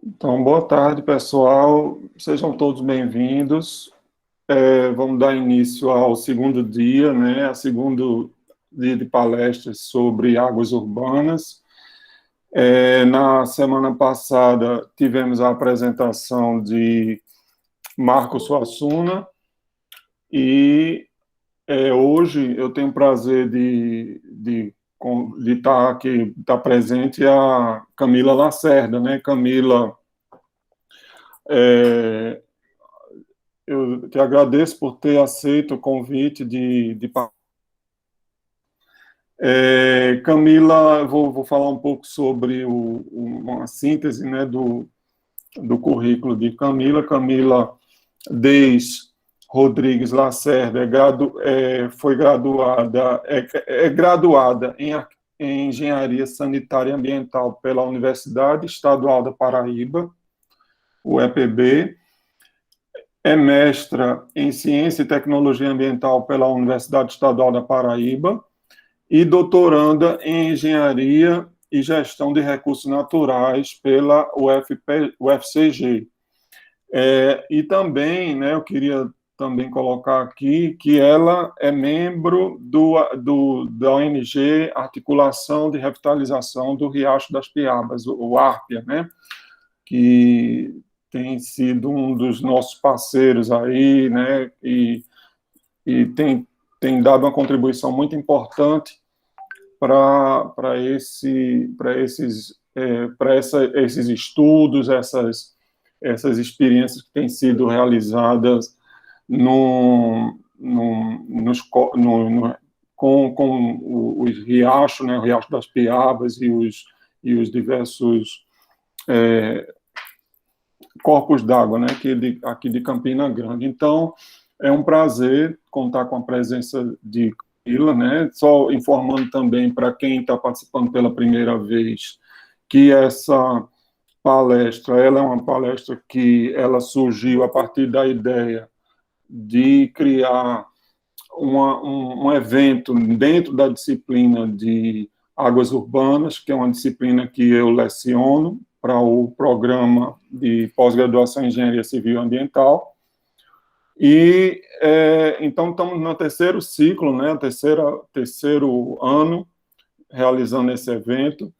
Então, boa tarde, pessoal. Sejam todos bem-vindos. Vamos dar início ao segundo dia, né? A segundo dia de palestras sobre águas urbanas. Na semana passada, tivemos a apresentação de Marco Suassuna e hoje eu tenho o prazer de estar aqui, estar presente a Camila Lacerda, né? Camila, é, eu te agradeço por ter aceito o convite Camila, vou falar um pouco sobre uma síntese, né, do currículo de Camila. Camila Deis Rodrigues Lacerda foi graduada, graduada em Engenharia Sanitária e Ambiental pela Universidade Estadual da Paraíba, o EPB. É mestra em Ciência e Tecnologia Ambiental pela Universidade Estadual da Paraíba e doutoranda em Engenharia e Gestão de Recursos Naturais pela UFCG. E também, né, eu queria também colocar aqui que ela é membro da ONG Articulação de Revitalização do Riacho das Piabas, o ARPIA, né, que tem sido um dos nossos parceiros aí, né, e tem dado uma contribuição muito importante para esses estudos, essas experiências que têm sido realizadas no, no, nos, no, com os riachos, né, o Riacho das Piabas e os diversos corpos d'água, né, aqui de Campina Grande. Então, é um prazer contar com a presença de Camila, né, só informando também para quem está participando pela primeira vez que essa palestra, ela é uma palestra que ela surgiu a partir da ideia de criar um evento dentro da disciplina de águas urbanas, que é uma disciplina que eu leciono para o programa de pós-graduação em Engenharia Civil e Ambiental. E então estamos no terceiro ciclo, né, terceiro ano realizando esse evento,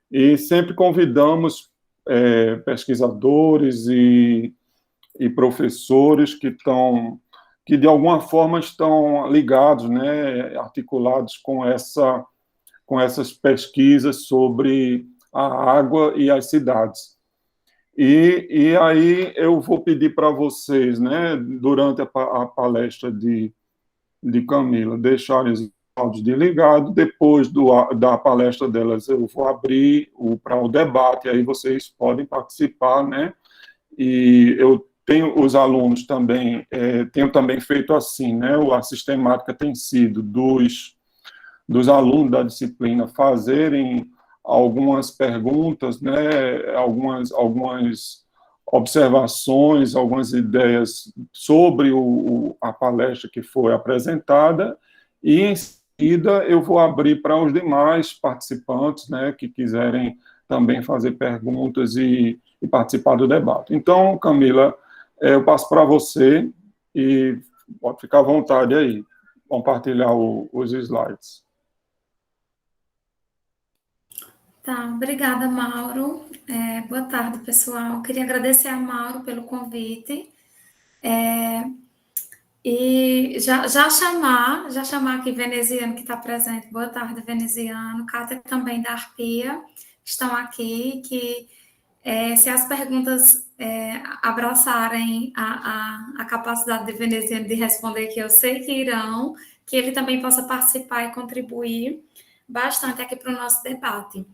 e sempre convidamos pesquisadores e professores que de alguma forma estão ligados, né, articulados com essas pesquisas sobre a água e as cidades. E aí eu vou pedir para vocês, né, durante a palestra de Camila, deixarem os áudios desligados. Depois da palestra delas, eu vou abrir para o debate, aí vocês podem participar, né? E eu tenho os alunos também, tenho também feito assim, né? A sistemática tem sido dos alunos da disciplina fazerem algumas perguntas, né? Algumas observações, algumas ideias sobre a palestra que foi apresentada, e em seguida eu vou abrir para os demais participantes, né, que quiserem também fazer perguntas e participar do debate. Então, Camila, eu passo para você e pode ficar à vontade aí, compartilhar os slides. Tá, obrigada, Mauro. Boa tarde, pessoal. Queria agradecer a Mauro pelo convite. E já chamar aqui Veneziano, que está presente. Boa tarde, Veneziano. Cátia também da Arpia estão aqui, que se as perguntas abraçarem a capacidade de Veneziano de responder, que eu sei que irão, que ele também possa participar e contribuir bastante aqui para o nosso debate.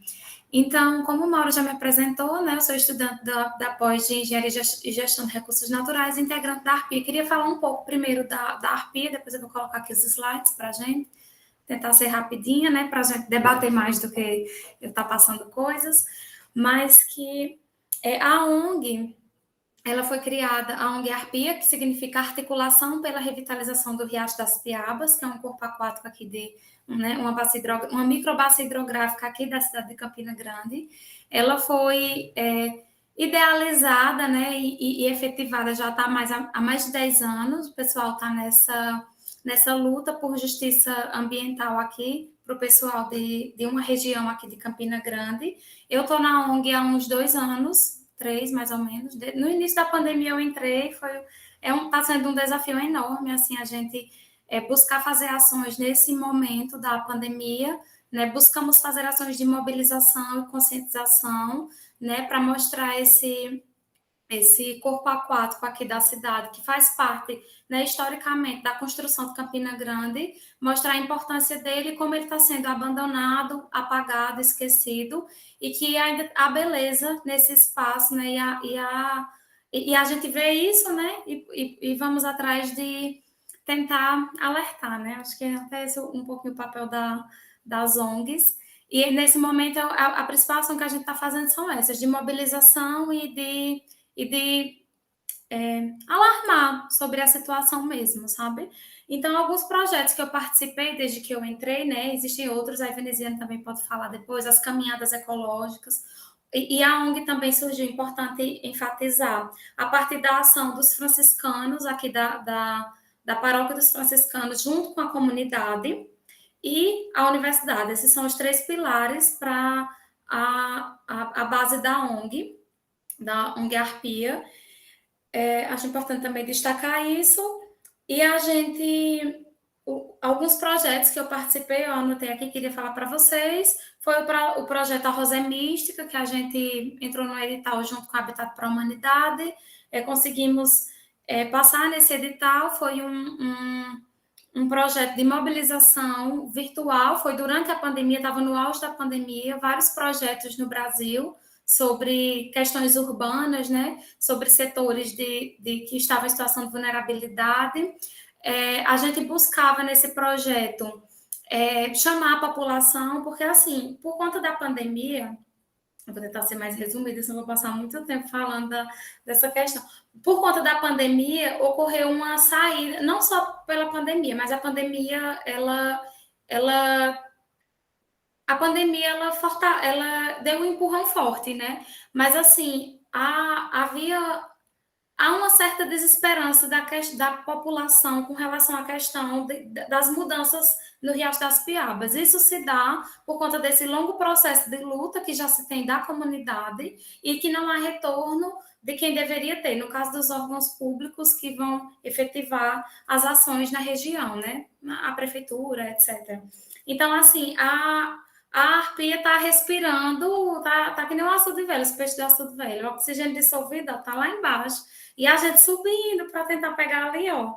Então, como o Mauro já me apresentou, né, eu sou estudante da pós de Engenharia e Gestão de Recursos Naturais, integrante da Arpia. Queria falar um pouco primeiro da Arpia, depois eu vou colocar aqui os slides para a gente, tentar ser rapidinha, né, para a gente debater mais do que eu estar passando coisas, mas que a ONG, ela foi criada a ONG Arpia, que significa Articulação pela Revitalização do Riacho das Piabas, que é um corpo aquático aqui de uma microbacia hidrográfica aqui da cidade de Campina Grande. Ela foi idealizada, né, e efetivada já está há mais de 10 anos. O pessoal está nessa luta por justiça ambiental aqui, para o pessoal de uma região aqui de Campina Grande. Eu estou na ONG há uns 2 anos, 3 mais ou menos. No início da pandemia eu entrei, está sendo um desafio enorme, assim, a gente buscar fazer ações nesse momento da pandemia, né? Buscamos fazer ações de mobilização e conscientização, né, para mostrar esse corpo aquático aqui da cidade, que faz parte, né, historicamente, da construção de Campina Grande, mostrar a importância dele e como ele está sendo abandonado, apagado, esquecido, e que ainda há beleza nesse espaço, né, e a gente vê isso, né, e vamos atrás de tentar alertar, né, acho que é até esse um pouquinho o papel das ONGs, e nesse momento a principal ação que a gente está fazendo são essas, de mobilização e de alarmar sobre a situação mesmo, sabe? Então, alguns projetos que eu participei desde que eu entrei, né? Existem outros, a Veneziana também pode falar depois, as caminhadas ecológicas, e a ONG também surgiu, importante enfatizar, a partir da ação dos franciscanos, aqui da paróquia dos franciscanos, junto com a comunidade e a universidade. Esses são os 3 pilares para a base da ONG Arpia. Acho importante também destacar isso. E alguns projetos que eu participei, eu anotei aqui, queria falar para vocês, foi o projeto A Rosa é Mística, que a gente entrou no edital junto com o Habitat para a Humanidade, conseguimos passar nesse edital, foi um projeto de mobilização virtual, foi durante a pandemia, estava no auge da pandemia, vários projetos no Brasil, sobre questões urbanas, né, sobre setores que estavam em situação de vulnerabilidade. A gente buscava nesse projeto chamar a população, porque, assim, por conta da pandemia, eu vou tentar ser mais resumida, senão vou passar muito tempo falando dessa questão. Por conta da pandemia, ocorreu uma saída, não só pela pandemia, mas a pandemia, a pandemia ela deu um empurrão forte, né? Mas assim, há uma certa desesperança da população com relação à questão das mudanças no Riacho das Piabas. Isso se dá por conta desse longo processo de luta que já se tem da comunidade e que não há retorno de quem deveria ter, no caso dos órgãos públicos que vão efetivar as ações na região, né? A prefeitura, etc. Então, assim, a arpia está respirando, tá que nem um açude velho, os peixes de açude velho. O oxigênio dissolvido está lá embaixo. E a gente subindo para tentar pegar ali, ó,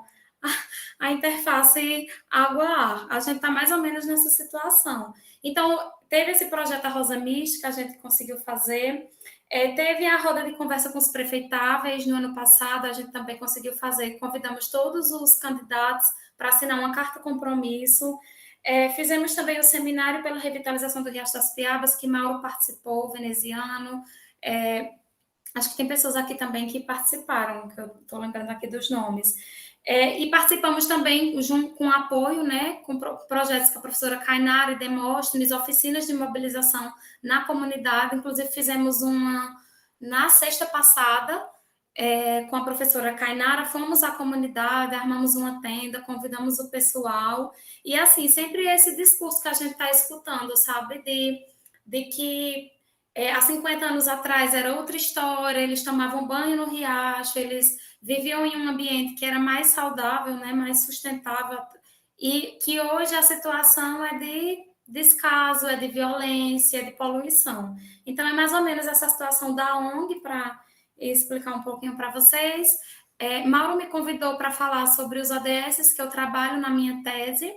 a interface água-ar. A gente está mais ou menos nessa situação. Então, teve esse projeto A Rosa Mística, a gente conseguiu fazer. Teve a roda de conversa com os prefeitáveis no ano passado, a gente também conseguiu fazer. Convidamos todos os candidatos para assinar uma carta compromisso. Fizemos também o seminário pela revitalização do Riacho das Piabas, que Mauro participou, veneziano. Acho que tem pessoas aqui também que participaram, que eu estou lembrando aqui dos nomes. E participamos também, junto com apoio, né, com projetos com a professora Kainara e Demóstenes, oficinas de mobilização na comunidade. Inclusive, fizemos uma na sexta passada, com a professora Kainara, fomos à comunidade, armamos uma tenda, convidamos o pessoal. E, assim, sempre esse discurso que a gente está escutando, sabe, de que há 50 anos atrás era outra história, eles tomavam banho no riacho, eles viviam em um ambiente que era mais saudável, né, mais sustentável, e que hoje a situação é de descaso, é de violência, é de poluição. Então, é mais ou menos essa situação da ONG, para explicar um pouquinho para vocês. Mauro me convidou para falar sobre os ODS que eu trabalho na minha tese,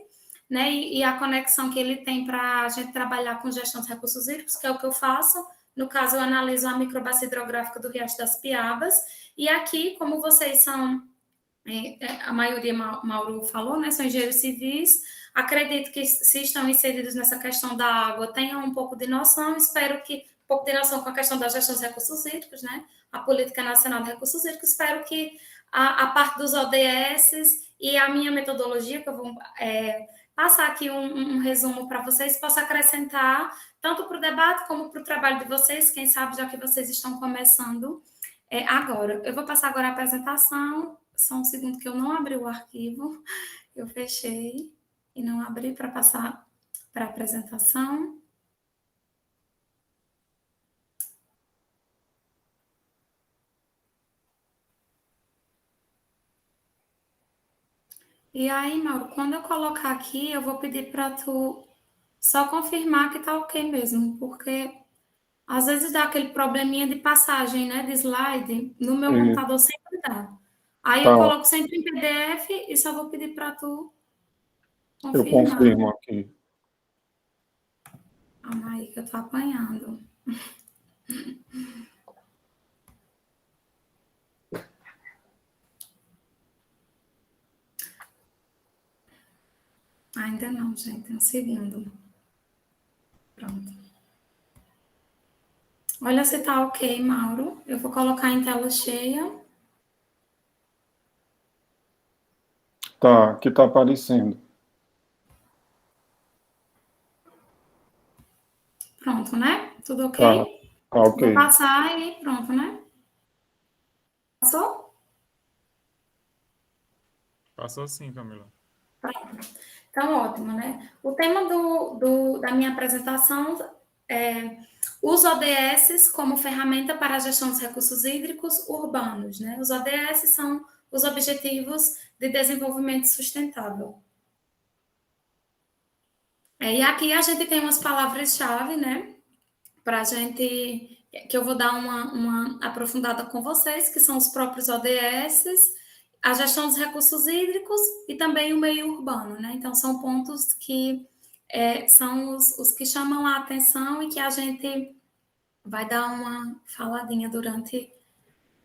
né, e a conexão que ele tem para a gente trabalhar com gestão de recursos hídricos, que é o que eu faço. No caso, eu analiso a microbacia hidrográfica do Riacho das Piabas. E aqui, como vocês são, a maioria, Mauro falou, né, são engenheiros civis, acredito que se estão inseridos nessa questão da água, tenham um pouco de noção. Espero que pouco de noção com a questão da gestão dos recursos hídricos, né? A Política Nacional de Recursos Hídricos. Espero que a parte dos ODS e a minha metodologia, que eu vou passar aqui um resumo para vocês, possa acrescentar tanto para o debate como para o trabalho de vocês, quem sabe, já que vocês estão começando agora. Eu vou passar agora a apresentação, só um segundo que eu não abri o arquivo, eu fechei e não abri para passar para a apresentação. E aí, Mauro, quando eu colocar aqui, eu vou pedir para tu só confirmar que tá ok mesmo, porque às vezes dá aquele probleminha de passagem, né, de slide, no meu E, computador sempre dá. Aí eu tá, coloco sempre em PDF e só vou pedir para tu eu confirmar. confirmo aqui. Calma aí que eu tô apanhando. Ainda não, gente, um segundo. Pronto. Olha se tá ok, Mauro. Eu vou colocar em tela cheia. Tá, aqui está aparecendo. Pronto, né? Tudo Tá, ok? tá Vou ok. passar e pronto, né? Passou? Passou sim, Camila. Então, ótimo, né? O tema da minha apresentação é os ODS como ferramenta para a gestão dos recursos hídricos urbanos, né? Os ODS são os Objetivos de Desenvolvimento Sustentável. E aqui a gente tem umas palavras-chave, né? Para a gente, que eu vou dar uma aprofundada com vocês, que são os próprios ODS, a gestão dos recursos hídricos e também o meio urbano, né? Então, são pontos que são os que chamam a atenção e que a gente vai dar uma faladinha durante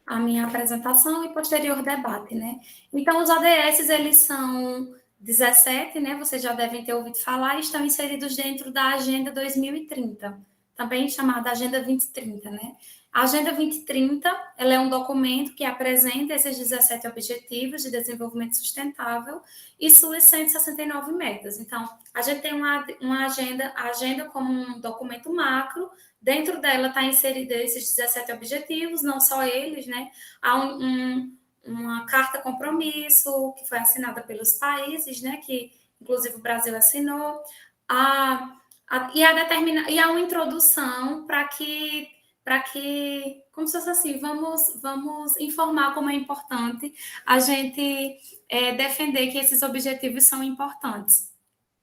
a minha apresentação e posterior debate, né? Então, os ODS, eles são 17, né? Vocês já devem ter ouvido falar, e estão inseridos dentro da Agenda 2030, também chamada Agenda 2030, né? A Agenda 2030, ela é um documento que apresenta esses 17 Objetivos de Desenvolvimento Sustentável e suas 169 metas. Então, a gente tem uma agenda, a agenda como um documento macro. Dentro dela está inserido esses 17 objetivos, não só eles, né? Há uma carta compromisso que foi assinada pelos países, né? Que inclusive o Brasil assinou. E há uma introdução para que, como se fosse assim, vamos informar como é importante a gente defender que esses objetivos são importantes.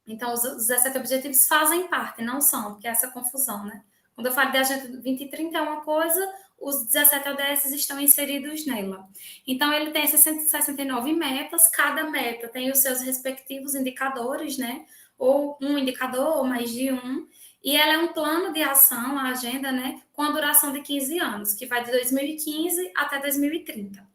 Então, os 17 objetivos fazem parte, não são, porque é essa confusão, né? Quando eu falo de Agenda 2030 é uma coisa, os 17 ODS estão inseridos nela. Então, ele tem essas 169 metas, cada meta tem os seus respectivos indicadores, né? Ou um indicador, ou mais de um. E ela é um plano de ação, a agenda, né? Com a duração de 15 anos, que vai de 2015 até 2030.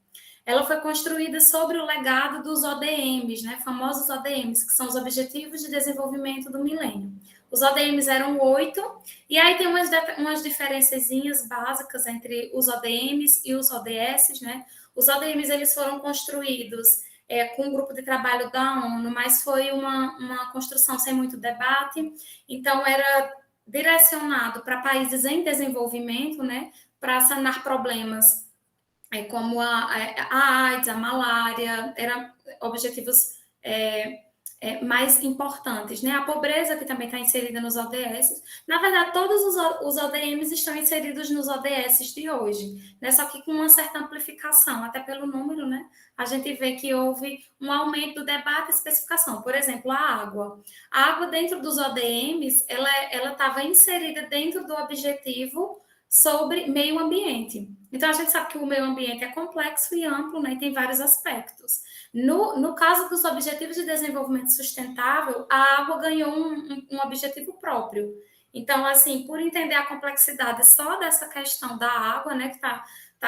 Ela foi construída sobre o legado dos ODMs, né, famosos ODMs, que são os Objetivos de Desenvolvimento do Milênio. Os ODMs eram 8, e aí tem umas diferençazinhas básicas entre os ODMs e os ODS, né? Os ODMs, eles foram construídos com um grupo de trabalho da ONU, mas foi uma construção sem muito debate, então era direcionado para países em desenvolvimento, né, para sanar problemas como a AIDS, a malária, eram objetivos mais importantes, né? A pobreza, que também está inserida nos ODS. Na verdade, todos os ODMs estão inseridos nos ODS de hoje, né? Só que com uma certa amplificação, até pelo número, né? A gente vê que houve um aumento do debate e especificação. Por exemplo, a água. A água dentro dos ODMs, ela estava inserida dentro do objetivo sobre meio ambiente. Então, a gente sabe que o meio ambiente é complexo e amplo, né, e tem vários aspectos. No caso dos Objetivos de Desenvolvimento Sustentável, a água ganhou um objetivo próprio. Então, assim, por entender a complexidade só dessa questão da água, né, que está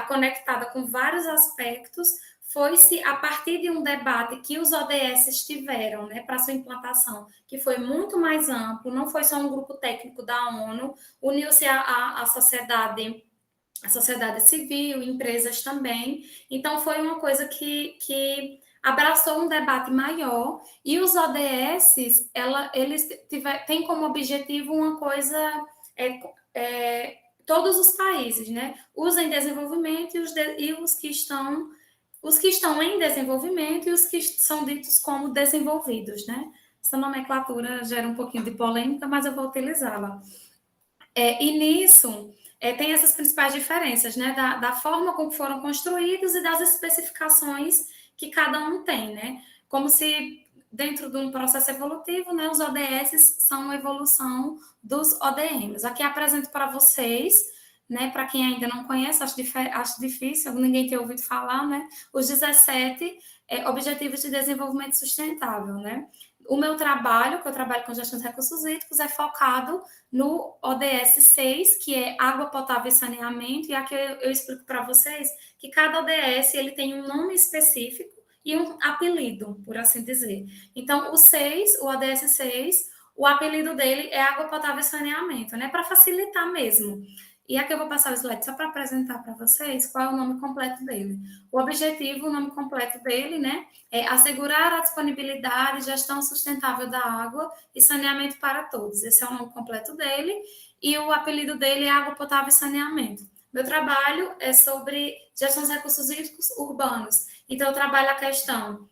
conectada com vários aspectos, foi-se a partir de um debate que os ODS tiveram, né, para sua implantação, que foi muito mais amplo, não foi só um grupo técnico da ONU, uniu-se a sociedade civil, empresas também. Então, foi uma coisa que abraçou um debate maior, e os ODS, eles têm como objetivo uma coisa... todos os países, né, os em desenvolvimento e os que estão em desenvolvimento e os que são ditos como desenvolvidos, né? Essa nomenclatura gera um pouquinho de polêmica, mas eu vou utilizá-la. E nisso, tem essas principais diferenças, né? Da forma como foram construídos e das especificações que cada um tem, né? Como se, dentro de um processo evolutivo, né, os ODS são uma evolução dos ODMs. Aqui apresento para vocês, né, para quem ainda não conhece, acho difícil, ninguém ter ouvido falar, né, os 17 Objetivos de Desenvolvimento Sustentável, né. O meu trabalho, que eu trabalho com gestão de recursos hídricos, é focado no ODS 6, que é água potável e saneamento, e aqui eu explico para vocês que cada ODS ele tem um nome específico e um apelido, por assim dizer. Então, o ODS 6, o apelido dele é água potável e saneamento, né? Para facilitar mesmo. E aqui eu vou passar o slide só para apresentar para vocês qual é o nome completo dele. O objetivo, o nome completo dele, né, é assegurar a disponibilidade e gestão sustentável da água e saneamento para todos. Esse é o nome completo dele. E o apelido dele é água potável e saneamento. Meu trabalho é sobre gestão de recursos hídricos urbanos. Então, eu trabalho a questão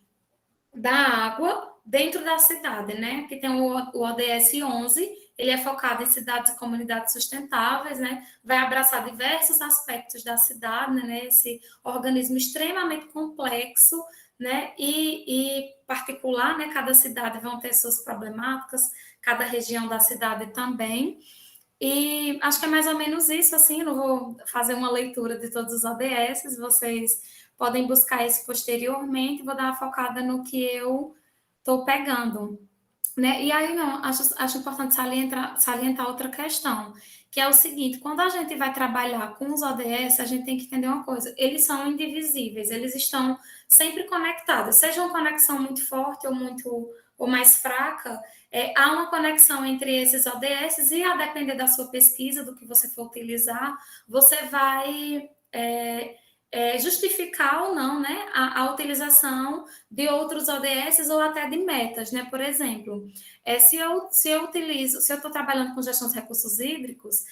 da água dentro da cidade, né? Que tem o ODS 11, ele é focado em cidades e comunidades sustentáveis, né? Vai abraçar diversos aspectos da cidade, né? Esse organismo extremamente complexo, né? E particular, né? Cada cidade vão ter suas problemáticas, cada região da cidade também. E acho que é mais ou menos isso, assim, não vou fazer uma leitura de todos os ODS, vocês podem buscar isso posteriormente, vou dar uma focada no que eu estou pegando, né? E aí, não, acho importante salientar outra questão, que é o seguinte, quando a gente vai trabalhar com os ODS, a gente tem que entender uma coisa, eles são indivisíveis, eles estão sempre conectados, seja uma conexão muito forte ou mais fraca, há uma conexão entre esses ODS e, a depender da sua pesquisa, do que você for utilizar, você vai justificar ou não, né, a utilização de outros ODS ou até de metas, né? Por exemplo, se eu estou trabalhando com gestão de recursos hídricos,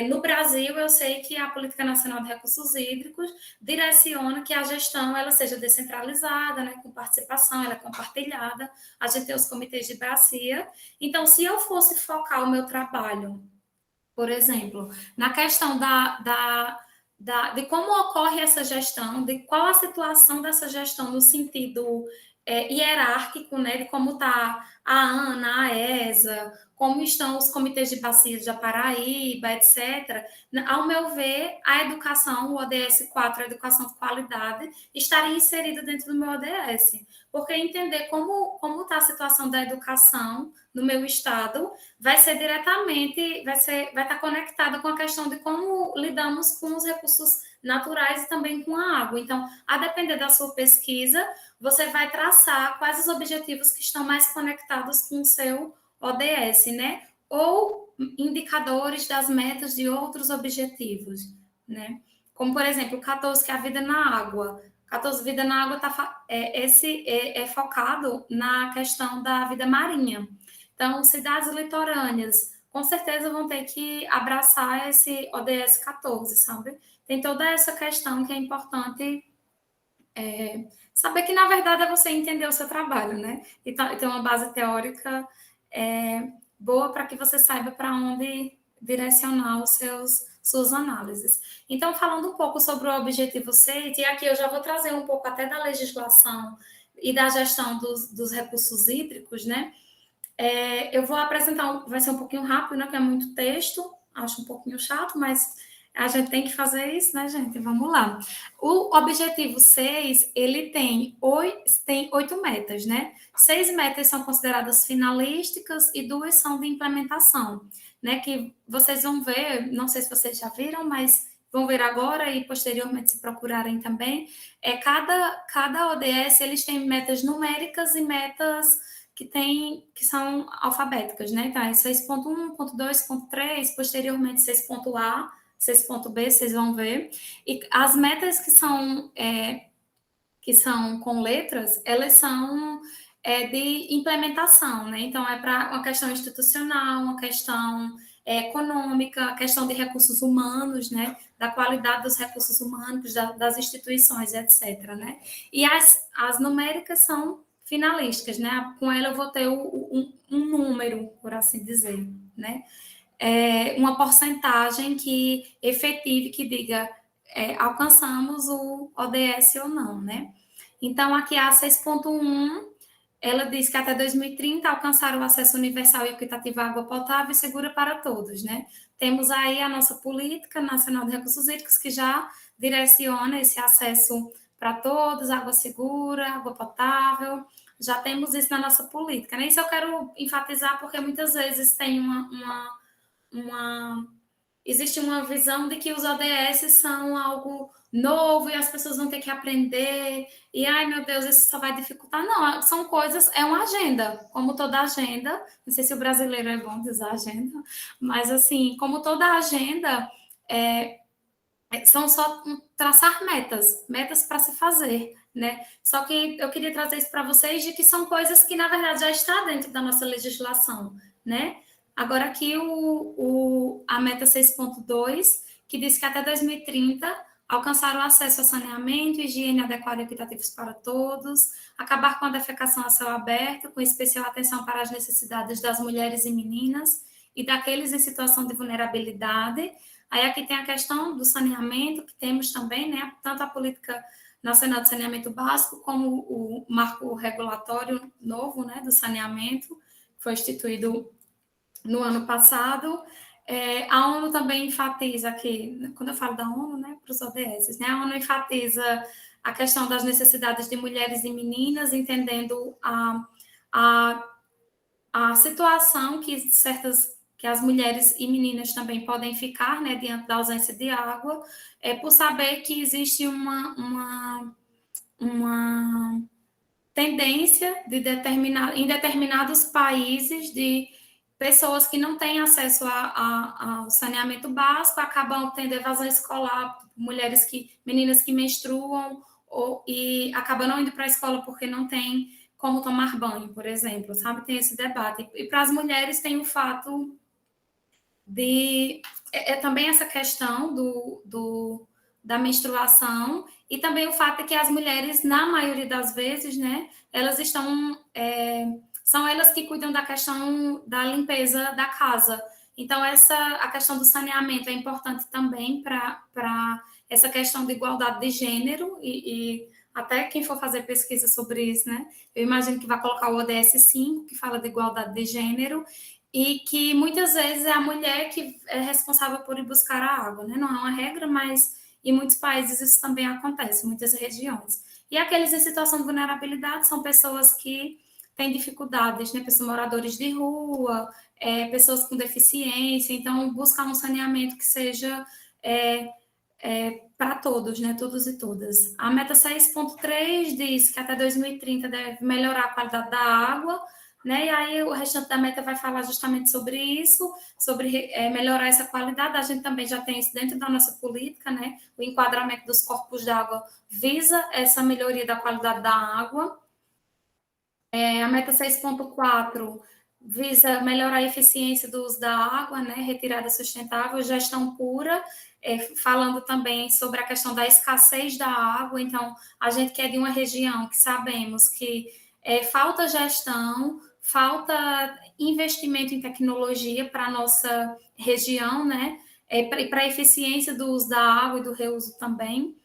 no Brasil eu sei que a Política Nacional de Recursos Hídricos direciona que a gestão ela seja descentralizada, né, com participação, ela é compartilhada, a gente tem os comitês de bacia. Então, se eu fosse focar o meu trabalho, por exemplo, na questão de como ocorre essa gestão, de qual a situação dessa gestão no sentido hierárquico, né, de como está a ANA, a ESA, como estão os comitês de bacia de Paraíba, etc. Ao meu ver, a educação, o ODS 4, a educação de qualidade, estaria inserida dentro do meu ODS, porque entender como está a situação da educação no meu estado vai estar conectada com a questão de como lidamos com os recursos naturais e também com a água. Então, a depender da sua pesquisa, você vai traçar quais os objetivos que estão mais conectados com o seu ODS, né? Ou indicadores das metas de outros objetivos, né? Como, por exemplo, o 14, que é a vida na água. 14, vida na água, é focado na questão da vida marinha. Então, cidades litorâneas, com certeza vão ter que abraçar esse ODS 14, sabe? Tem toda essa questão que é importante saber que, na verdade, é você entender o seu trabalho, né? E ter uma base teórica boa para que você saiba para onde direcionar suas análises. Então, falando um pouco sobre o objetivo 6, e aqui eu já vou trazer um pouco até da legislação e da gestão dos recursos hídricos, né? Eu vou apresentar, vai ser um pouquinho rápido, né? Que é muito texto, acho um pouquinho chato, mas a gente tem que fazer isso, né, gente? Vamos lá. O objetivo 6, ele tem 8 metas, né? 6 metas são consideradas finalísticas e 2 são de implementação, né? Que vocês vão ver, não sei se vocês já viram, mas vão ver agora e posteriormente se procurarem também, cada ODS eles têm metas numéricas e metas que são alfabéticas, né? Então, é 6.1, ponto 2, ponto 3, posteriormente 6.A, 6.B, vocês vão ver. E as metas que são com letras, elas são de implementação, né? Então, é para uma questão institucional, uma questão econômica, a questão de recursos humanos, né? Da qualidade dos recursos humanos, das instituições, etc., né? E as numéricas são finalísticas, né? Com ela eu vou ter um número, por assim dizer, né? Uma porcentagem que efetive, que diga alcançamos o ODS ou não, né? Então, aqui a 6.1, ela diz que até 2030 alcançar o acesso universal e equitativo à água potável e segura para todos, né? Temos aí a nossa Política Nacional de Recursos Hídricos, que já direciona esse acesso para todos, água segura, água potável, já temos isso na nossa política, né? Isso eu quero enfatizar porque muitas vezes tem existe uma visão de que os ODS são algo novo e as pessoas vão ter que aprender e, ai meu Deus, isso só vai dificultar. Não, são coisas, é uma agenda, como toda agenda, não sei se o brasileiro é bom dizer agenda, mas assim, como toda agenda, são só traçar metas para se fazer, né? Só que eu queria trazer isso para vocês de que são coisas que, na verdade, já está dentro da nossa legislação, né? Agora aqui a meta 6.2, que diz que até 2030 alcançar o acesso a saneamento, higiene adequada e equitativos para todos, acabar com a defecação a céu aberto, com especial atenção para as necessidades das mulheres e meninas e daqueles em situação de vulnerabilidade. Aí aqui tem a questão do saneamento, que temos também, né, tanto a Política Nacional de Saneamento Básico, como o marco regulatório novo, né, do saneamento, que foi instituído no ano passado. A ONU também enfatiza aqui, quando eu falo da ONU, né, para os ODS, né, a ONU enfatiza a questão das necessidades de mulheres e meninas, entendendo a situação que as mulheres e meninas também podem ficar, né, diante da ausência de água, por saber que existe uma tendência em determinados países de pessoas que não têm acesso ao saneamento básico acabam tendo evasão escolar, meninas que menstruam e acabam não indo para a escola porque não tem como tomar banho, por exemplo, sabe? Tem esse debate. E para as mulheres tem o fato de também essa questão da menstruação e também o fato de que as mulheres, na maioria das vezes, né, elas estão são elas que cuidam da questão da limpeza da casa. Então, a questão do saneamento é importante também para essa questão de igualdade de gênero e até quem for fazer pesquisa sobre isso, né? Eu imagino que vai colocar o ODS 5, que fala de igualdade de gênero, e que muitas vezes é a mulher que é responsável por ir buscar a água, né? Não é uma regra, mas em muitos países isso também acontece, em muitas regiões. E aqueles em situação de vulnerabilidade são pessoas que têm dificuldades, né? Pessoas moradores de rua, pessoas com deficiência, então buscar um saneamento que seja para todos, né? Todos e todas. A meta 6.3 diz que até 2030 deve melhorar a qualidade da água, né? E aí o restante da meta vai falar justamente sobre isso, sobre melhorar essa qualidade. A gente também já tem isso dentro da nossa política, né? O enquadramento dos corpos d'água visa essa melhoria da qualidade da água. A meta 6.4 visa melhorar a eficiência do uso da água, né? Retirada sustentável, gestão pura, falando também sobre a questão da escassez da água. Então, a gente que é de uma região que sabemos que falta gestão, falta investimento em tecnologia para a nossa região, né? Para a eficiência do uso da água e do reuso também.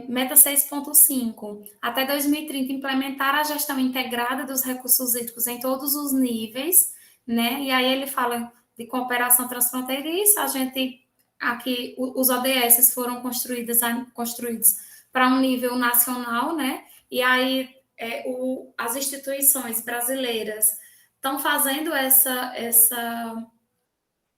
Meta 6.5, até 2030, implementar a gestão integrada dos recursos hídricos em todos os níveis, né? E aí ele fala de cooperação transfronteiriça, aqui os ODS foram construídos para um nível nacional, né? E aí as instituições brasileiras estão fazendo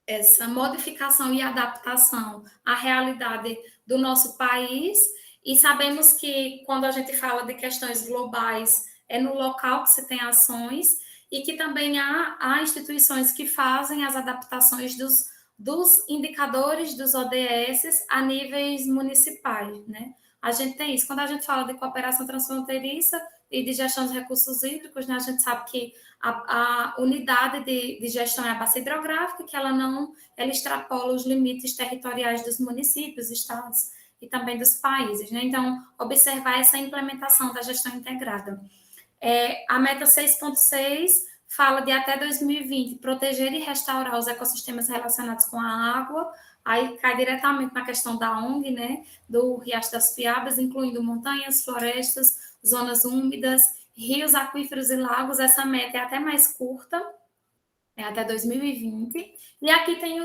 essa modificação e adaptação à realidade do nosso país, e sabemos que quando a gente fala de questões globais, é no local que se tem ações, e que também há instituições que fazem as adaptações dos indicadores dos ODS a níveis municipais, né? A gente tem isso. Quando a gente fala de cooperação transfronteiriça e de gestão de recursos hídricos, né, a gente sabe que a unidade de gestão é a bacia hidrográfica, que ela extrapola os limites territoriais dos municípios, estados e também dos países, né? Então, observar essa implementação da gestão integrada. A meta 6.6 fala de até 2020 proteger e restaurar os ecossistemas relacionados com a água, aí cai diretamente na questão da ONG, né, do Riacho das Piabas, incluindo montanhas, florestas, zonas úmidas, rios, aquíferos e lagos. Essa meta é até mais curta, é até 2020. E aqui tem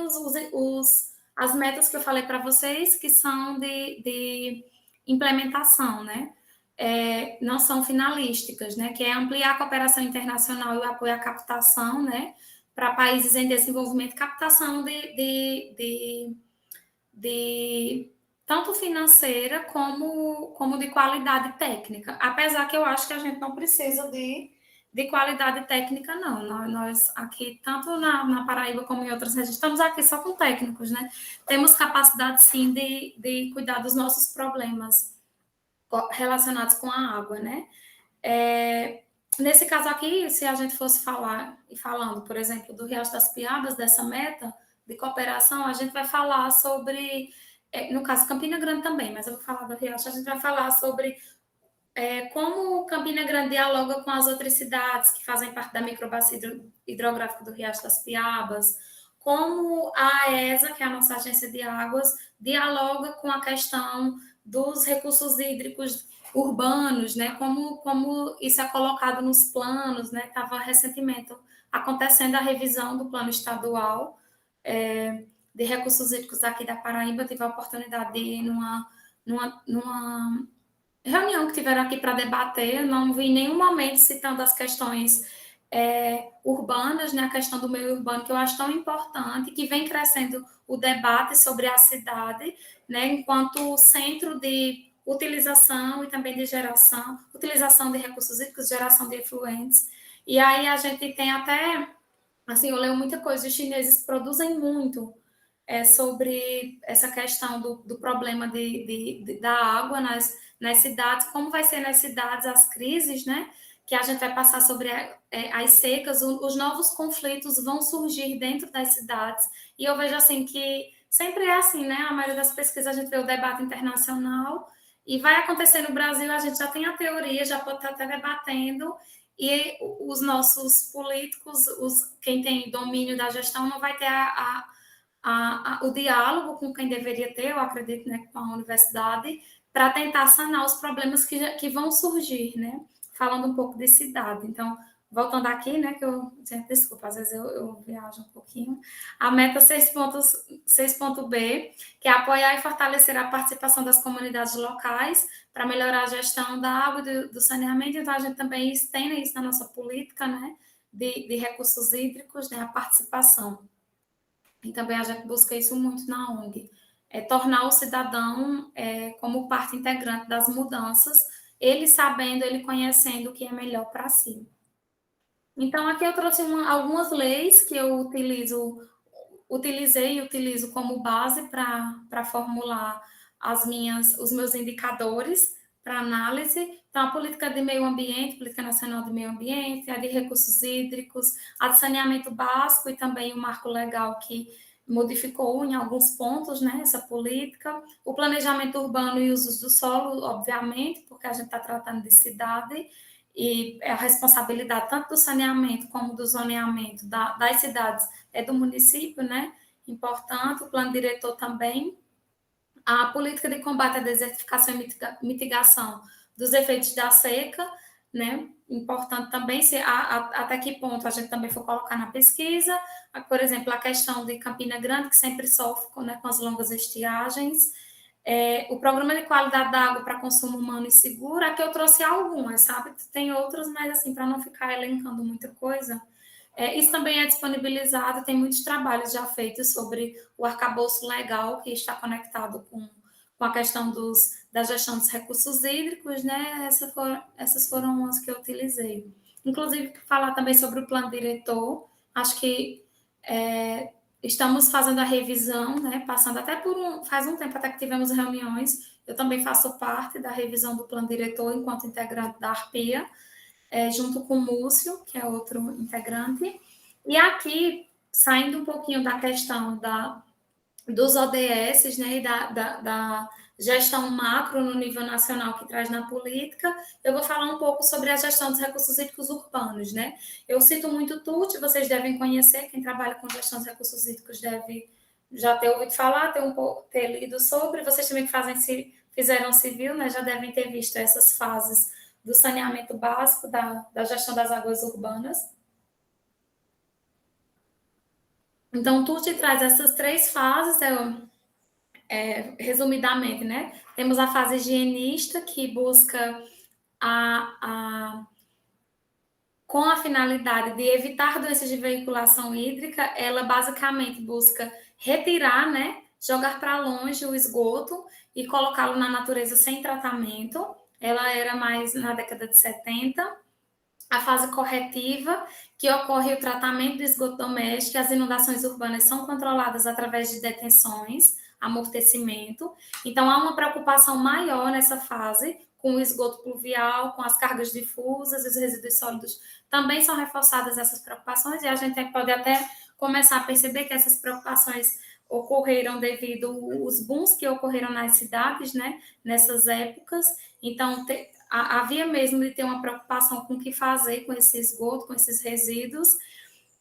as metas que eu falei para vocês, que são de implementação, né? Não são finalísticas, né? Que é ampliar a cooperação internacional e o apoio à captação, né? Para países em desenvolvimento, captação de tanto financeira como de qualidade técnica. Apesar que eu acho que a gente não precisa de qualidade técnica, não. Nós aqui, tanto na Paraíba como em outras regiões, estamos aqui só com técnicos, né? Temos capacidade, sim, de cuidar dos nossos problemas relacionados com a água, né? Nesse caso aqui, se a gente fosse falando, por exemplo, do Riacho das Piabas, dessa meta de cooperação, a gente vai falar sobre, no caso Campina Grande também, mas eu vou falar do Riacho, a gente vai falar sobre como Campina Grande dialoga com as outras cidades que fazem parte da microbacia hidrográfica do Riacho das Piabas, como a AESA, que é a nossa agência de águas, dialoga com a questão dos recursos hídricos urbanos, né? Como isso é colocado nos planos, né? Estava recentemente acontecendo a revisão do plano estadual de recursos hídricos aqui da Paraíba. Tive a oportunidade de ir numa reunião que tiveram aqui para debater. Eu não vi em nenhum momento citando as questões urbanas, né, a questão do meio urbano, que eu acho tão importante, que vem crescendo o debate sobre a cidade, né, enquanto centro de utilização e também de utilização de recursos hídricos, geração de efluentes. E aí a gente tem até, assim, eu leio muita coisa, os chineses produzem muito sobre essa questão do problema da água nas cidades, como vai ser nas cidades as crises, né? Que a gente vai passar sobre as secas, os novos conflitos vão surgir dentro das cidades. E eu vejo assim que sempre é assim, né? A maioria das pesquisas a gente vê o debate internacional e vai acontecer no Brasil, a gente já tem a teoria, já pode estar até debatendo, e os nossos políticos, quem tem domínio da gestão, não vai ter o diálogo com quem deveria ter, eu acredito, né, com a universidade, para tentar sanar os problemas que vão surgir, né? Falando um pouco de cidade. Então, voltando aqui, né, que gente, desculpa, às vezes eu viajo um pouquinho. A meta 6.b, que é apoiar e fortalecer a participação das comunidades locais para melhorar a gestão da água e do saneamento. Então, a gente também tem isso na nossa política, né, de recursos hídricos, né, a participação. E também a gente busca isso muito na ONG, tornar o cidadão como parte integrante das mudanças, ele sabendo, ele conhecendo o que é melhor para si. Então, aqui eu trouxe algumas leis que eu utilizei e utilizo como base para formular os meus indicadores para análise. Então, a política de meio ambiente, política nacional de meio ambiente, a de recursos hídricos, a de saneamento básico e também o marco legal que modificou em alguns pontos, né, essa política, o planejamento urbano e usos do solo, obviamente, porque a gente está tratando de cidade, e a responsabilidade tanto do saneamento como do zoneamento das cidades é do município, né? Importante, o plano diretor também. A política de combate à desertificação e mitigação dos efeitos da seca, né? Importante também ser até que ponto a gente também for colocar na pesquisa. Por exemplo, a questão de Campina Grande, que sempre sofre, né, com as longas estiagens. O programa de qualidade da água para consumo humano e seguro, aqui eu trouxe algumas, sabe? Tem outras, mas assim, para não ficar elencando muita coisa, Isso também é disponibilizado, tem muitos trabalhos já feitos sobre o arcabouço legal que está conectado com a questão da gestão dos recursos hídricos, né? Essas foram as que eu utilizei. Inclusive, falar também sobre o plano diretor, acho que estamos fazendo a revisão, né? Passando até faz um tempo até que tivemos reuniões, eu também faço parte da revisão do plano diretor enquanto integrante da ARPIA, junto com o Múcio, que é outro integrante. E aqui, saindo um pouquinho da questão dos ODS, né, e da gestão macro no nível nacional que traz na política, eu vou falar um pouco sobre a gestão dos recursos hídricos urbanos, né? Eu cito muito o TUT, vocês devem conhecer, quem trabalha com gestão dos recursos hídricos deve já ter ouvido falar, ter lido sobre, vocês também que fizeram civil, né, já devem ter visto essas fases do saneamento básico, da gestão das águas urbanas. Então, o TUT traz essas 3 fases, resumidamente, né? Temos a fase higienista, que busca com a finalidade de evitar doenças de veiculação hídrica, ela basicamente busca retirar, né? Jogar para longe o esgoto e colocá-lo na natureza sem tratamento. Ela era mais na década de 70. A fase corretiva, que ocorre o tratamento do esgoto doméstico, as inundações urbanas são controladas através de detenções, amortecimento. Então, há uma preocupação maior nessa fase com o esgoto pluvial, com as cargas difusas, os resíduos sólidos. Também são reforçadas essas preocupações e a gente pode até começar a perceber que essas preocupações ocorreram devido aos booms que ocorreram nas cidades, né, nessas épocas. Então, havia mesmo de ter uma preocupação com o que fazer com esse esgoto, com esses resíduos.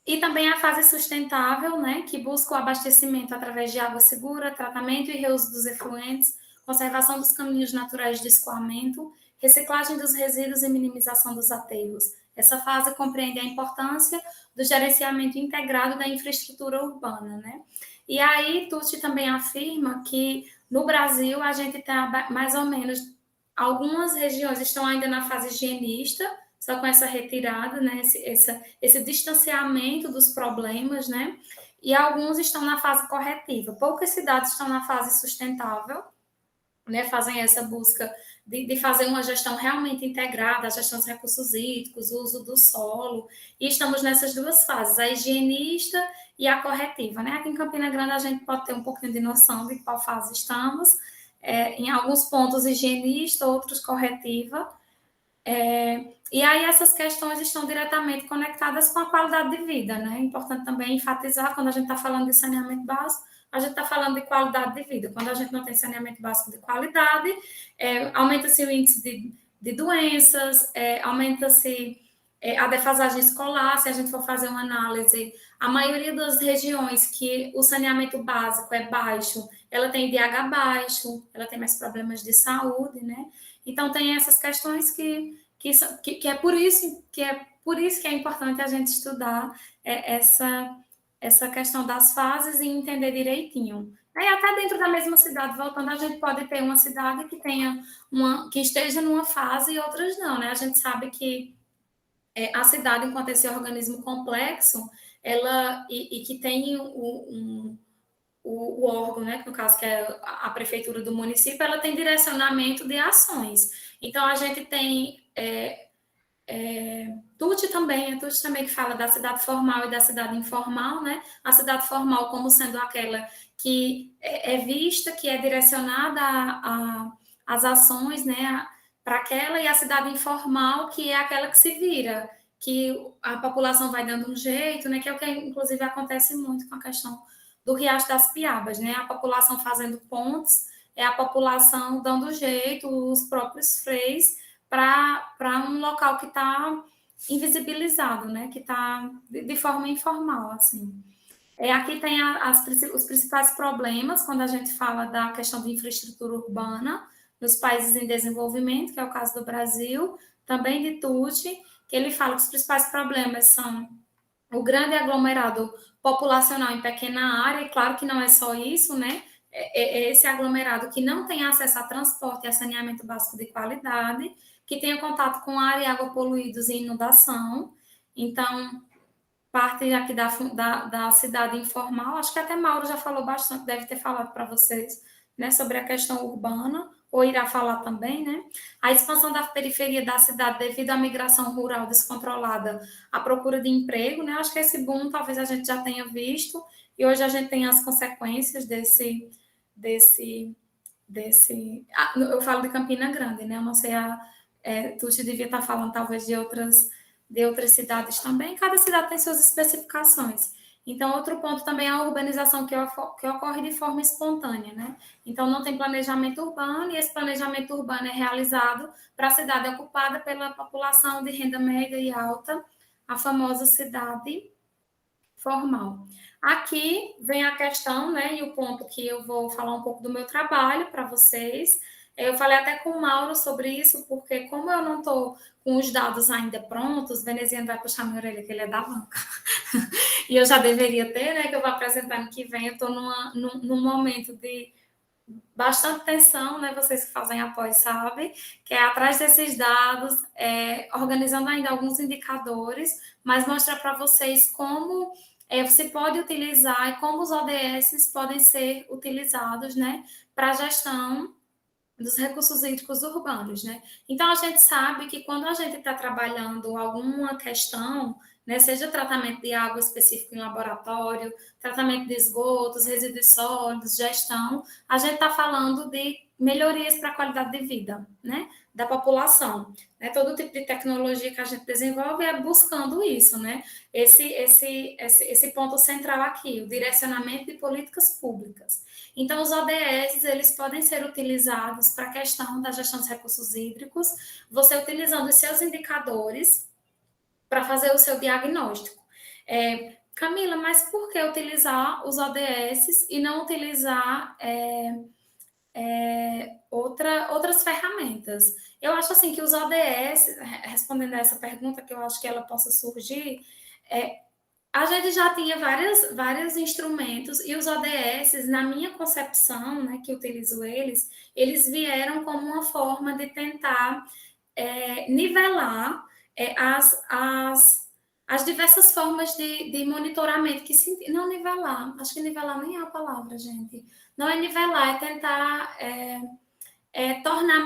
E também a fase sustentável, né, que busca o abastecimento através de água segura, tratamento e reuso dos efluentes, conservação dos caminhos naturais de escoamento, reciclagem dos resíduos e minimização dos aterros. Essa fase compreende a importância do gerenciamento integrado da infraestrutura urbana, né? E aí, Tucci também afirma que no Brasil a gente tem mais ou menos, algumas regiões estão ainda na fase higienista, só com essa retirada, né, esse distanciamento dos problemas, né, e alguns estão na fase corretiva. Poucas cidades estão na fase sustentável, né, fazem essa busca de fazer uma gestão realmente integrada, a gestão dos recursos hídricos, o uso do solo, e estamos nessas 2 fases, a higienista e a corretiva, né? Aqui em Campina Grande a gente pode ter um pouquinho de noção de qual fase estamos, em alguns pontos higienista, outros corretiva, e aí essas questões estão diretamente conectadas com a qualidade de vida, né? É importante também enfatizar, quando a gente está falando de saneamento básico, a gente está falando de qualidade de vida. Quando a gente não tem saneamento básico de qualidade, aumenta-se o índice de doenças, aumenta-se a defasagem escolar. Se a gente for fazer uma análise, a maioria das regiões que o saneamento básico é baixo, ela tem IDH baixo, ela tem mais problemas de saúde, né? Então, tem essas questões que é por isso que é importante a gente estudar essa questão das fases e entender direitinho. Aí, até dentro da mesma cidade, voltando, a gente pode ter uma cidade que que esteja numa fase e outras não, né? A gente sabe que a cidade, enquanto esse organismo complexo, e que tem o órgão, né, que no caso que é a prefeitura do município, ela tem direcionamento de ações. Então, a gente tem TUT também que fala da cidade formal e da cidade informal, né? A cidade formal como sendo aquela que é vista, que é direcionada às ações, né, para aquela, e a cidade informal, que é aquela que se vira, que a população vai dando um jeito, né, que é o que inclusive acontece muito com a questão do Riacho das Piabas, né? A população fazendo pontes, é a população dando jeito, os próprios freios, para um local que está invisibilizado, né? Que está de forma informal, assim. Aqui tem os principais problemas quando a gente fala da questão de infraestrutura urbana nos países em desenvolvimento, que é o caso do Brasil, também de Tucci, que ele fala que os principais problemas são o grande aglomerado populacional em pequena área, e claro que não é só isso, né? É esse aglomerado que não tem acesso a transporte e a saneamento básico de qualidade, que tenha contato com área e água poluídos e inundação. Então, parte aqui da cidade informal, acho que até Mauro já falou bastante, deve ter falado para vocês, né, sobre a questão urbana, ou irá falar também, né? A expansão da periferia da cidade devido à migração rural descontrolada, à procura de emprego, né? Acho que esse boom talvez a gente já tenha visto, e hoje a gente tem as consequências eu falo de Campina Grande, né? Eu não sei, Tuti devia estar falando talvez de outras cidades também, cada cidade tem suas especificações. Então, outro ponto também é a urbanização que ocorre de forma espontânea, né? Então, não tem planejamento urbano, e esse planejamento urbano é realizado para a cidade ocupada pela população de renda média e alta, a famosa cidade formal. Aqui vem a questão, né, e o ponto que eu vou falar um pouco do meu trabalho para vocês. Eu falei até com o Mauro sobre isso, porque como eu não estou com os dados ainda prontos, o veneziano vai puxar minha orelha, que ele é da banca. E eu já deveria ter, né, que eu vou apresentar no que vem. Eu estou num momento de bastante tensão, né? Vocês que fazem após sabem, que é atrás desses dados, organizando ainda alguns indicadores, mas mostrar para vocês como você pode utilizar e como os ODS podem ser utilizados, né, para a gestão dos recursos hídricos urbanos, né? Então, a gente sabe que quando a gente está trabalhando alguma questão, né, seja tratamento de água específico em laboratório, tratamento de esgotos, resíduos sólidos, gestão, a gente está falando de melhorias para a qualidade de vida, né, da população. Né? Todo tipo de tecnologia que a gente desenvolve é buscando isso, né? Esse ponto central aqui, o direcionamento de políticas públicas. Então, os ODS, eles podem ser utilizados para a questão da gestão dos recursos hídricos, você utilizando os seus indicadores para fazer o seu diagnóstico. Camila, mas por que utilizar os ODS e não utilizar outras ferramentas? Eu acho assim que os ODS, respondendo a essa pergunta, que eu acho que ela possa surgir, a gente já tinha vários instrumentos, e os ODS, na minha concepção, né, que utilizo eles vieram como uma forma de tentar nivelar as diversas formas de monitoramento, não nivelar, acho que nivelar nem é a palavra, gente. Não é nivelar, é tentar tornar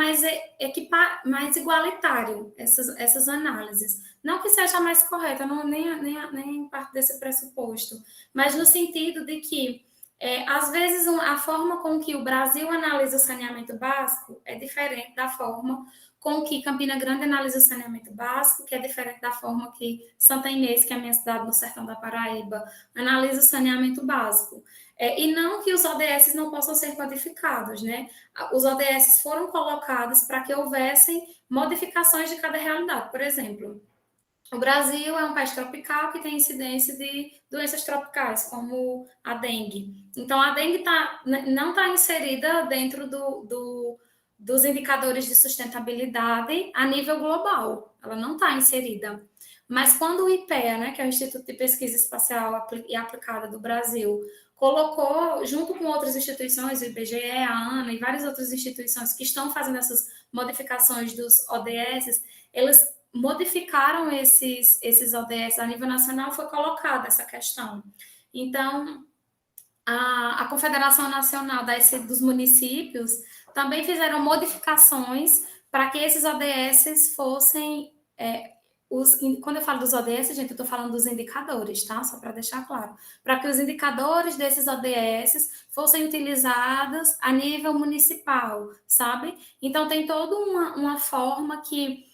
mais igualitário essas análises. Não que seja mais correta, nem parte desse pressuposto, mas no sentido de que, às vezes, a forma com que o Brasil analisa o saneamento básico é diferente da forma com que Campina Grande analisa o saneamento básico, que é diferente da forma que Santa Inês, que é a minha cidade no sertão da Paraíba, analisa o saneamento básico. E não que os ODS não possam ser codificados, né? Os ODS foram colocados para que houvessem modificações de cada realidade. Por exemplo, o Brasil é um país tropical que tem incidência de doenças tropicais, como a dengue. Então, a dengue não está inserida dentro dos indicadores de sustentabilidade a nível global. Ela não está inserida. Mas quando o IPEA, né, que é o Instituto de Pesquisa Espacial e Aplicada do Brasil, colocou, junto com outras instituições, o IBGE, a ANA e várias outras instituições que estão fazendo essas modificações dos ODS, eles modificaram esses ODS a nível nacional, foi colocada essa questão. Então, a Confederação Nacional dos Municípios também fizeram modificações para que esses ODS fossem... quando eu falo dos ODS, gente, eu estou falando dos indicadores, tá? Só para deixar claro. Para que os indicadores desses ODS fossem utilizados a nível municipal, sabe? Então, tem toda uma forma que...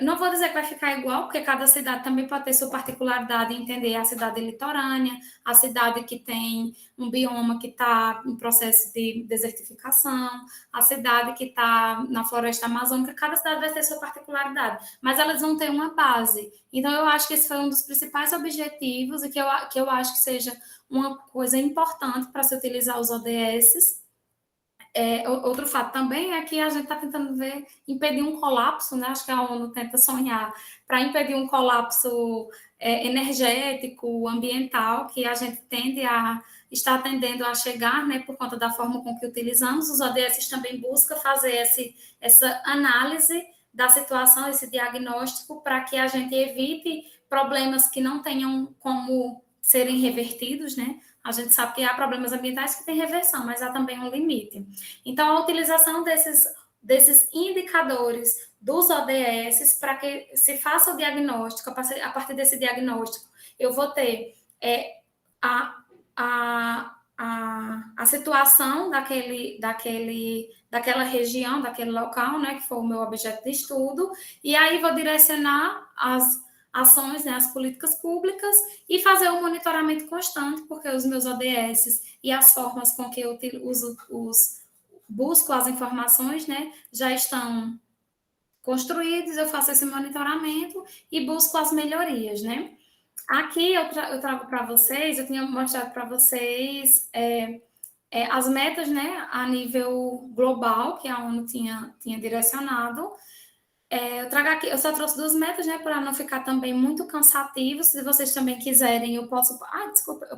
não vou dizer que vai ficar igual, porque cada cidade também pode ter sua particularidade, entender a cidade litorânea, a cidade que tem um bioma que está em processo de desertificação, a cidade que está na floresta amazônica, cada cidade vai ter sua particularidade, mas elas vão ter uma base. Então, eu acho que esse foi um dos principais objetivos e que eu acho que seja uma coisa importante para se utilizar os ODS. Outro fato também é que a gente está tentando impedir um colapso, né? Acho que a ONU tenta sonhar para impedir um colapso energético, ambiental, que a gente está tendendo a chegar, né, por conta da forma com que utilizamos. Os ODS também buscam fazer essa análise da situação, esse diagnóstico, para que a gente evite problemas que não tenham como serem revertidos, né? A gente sabe que há problemas ambientais que têm reversão, mas há também um limite. Então, a utilização desses indicadores dos ODS para que se faça o diagnóstico, a partir desse diagnóstico, eu vou ter a situação daquela região, daquele local, né, que foi o meu objeto de estudo, e aí vou direcionar as ações, né, as políticas públicas e fazer um monitoramento constante, porque os meus ODS e as formas com que eu busco as informações, né, já estão construídos, eu faço esse monitoramento e busco as melhorias, né? Aqui eu trago para vocês, eu tinha mostrado para vocês as metas, né, a nível global, que a ONU tinha direcionado. Eu trago aqui, eu só trouxe 2 metas, né, para não ficar também muito cansativo. Se vocês também quiserem, eu posso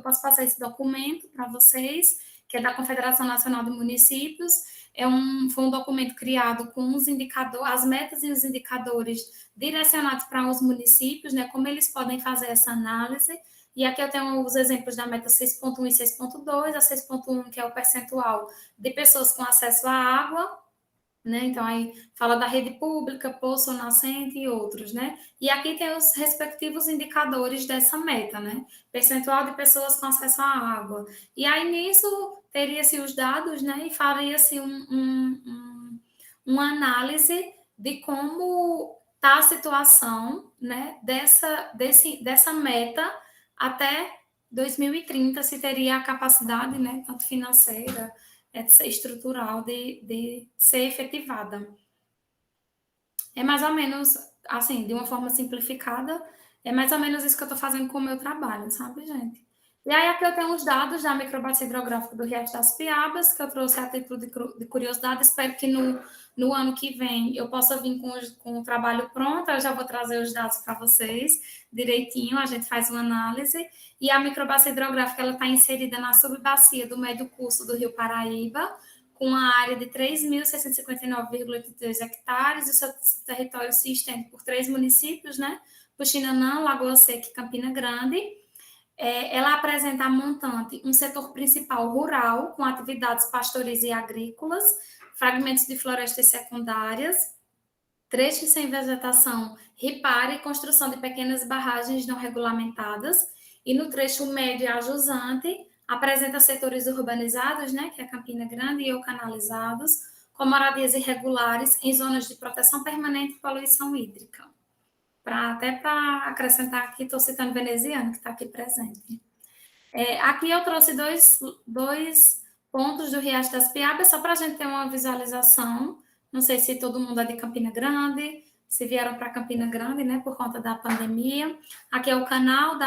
passar esse documento para vocês, que é da Confederação Nacional de Municípios. Foi um documento criado com os indicadores, as metas e os indicadores direcionados para os municípios, né, como eles podem fazer essa análise. E aqui eu tenho os exemplos da meta 6.1 e 6.2, a 6.1, que é o percentual de pessoas com acesso à água, né? Então, aí fala da rede pública, poço nascente e outros, né? E aqui tem os respectivos indicadores dessa meta, né? Percentual de pessoas com acesso à água. E aí, nisso, teria-se os dados, né? E faria-se uma análise de como está a situação, né? Dessa meta até 2030, se teria a capacidade, né? Tanto financeira, estrutural de ser efetivada. É mais ou menos, assim, de uma forma simplificada, é mais ou menos isso que eu estou fazendo com o meu trabalho, sabe, gente? E aí aqui eu tenho os dados da microbacia hidrográfica do Riacho das Piabas, que eu trouxe a título de curiosidade. Espero que no ano que vem eu possa vir com o trabalho pronto. Eu já vou trazer os dados para vocês direitinho, a gente faz uma análise. E a microbacia hidrográfica está inserida na subbacia do médio curso do Rio Paraíba, com a área de 3.659,83 hectares, e o seu território se estende por 3 municípios, né? Puxinanã, Lagoa Seca e Campina Grande. Ela apresenta a montante um setor principal rural, com atividades pastoris e agrícolas, fragmentos de florestas secundárias, trechos sem vegetação, ripar e construção de pequenas barragens não regulamentadas, e no trecho médio a jusante, apresenta setores urbanizados, né, que é Campina Grande, e ou canalizados, com moradias irregulares em zonas de proteção permanente e poluição hídrica. Até para acrescentar aqui, estou citando veneziano, que está aqui presente. Aqui eu trouxe dois pontos do Riacho das Piabas, só para a gente ter uma visualização. Não sei se todo mundo é de Campina Grande, se vieram para Campina Grande, né, por conta da pandemia. Aqui é o canal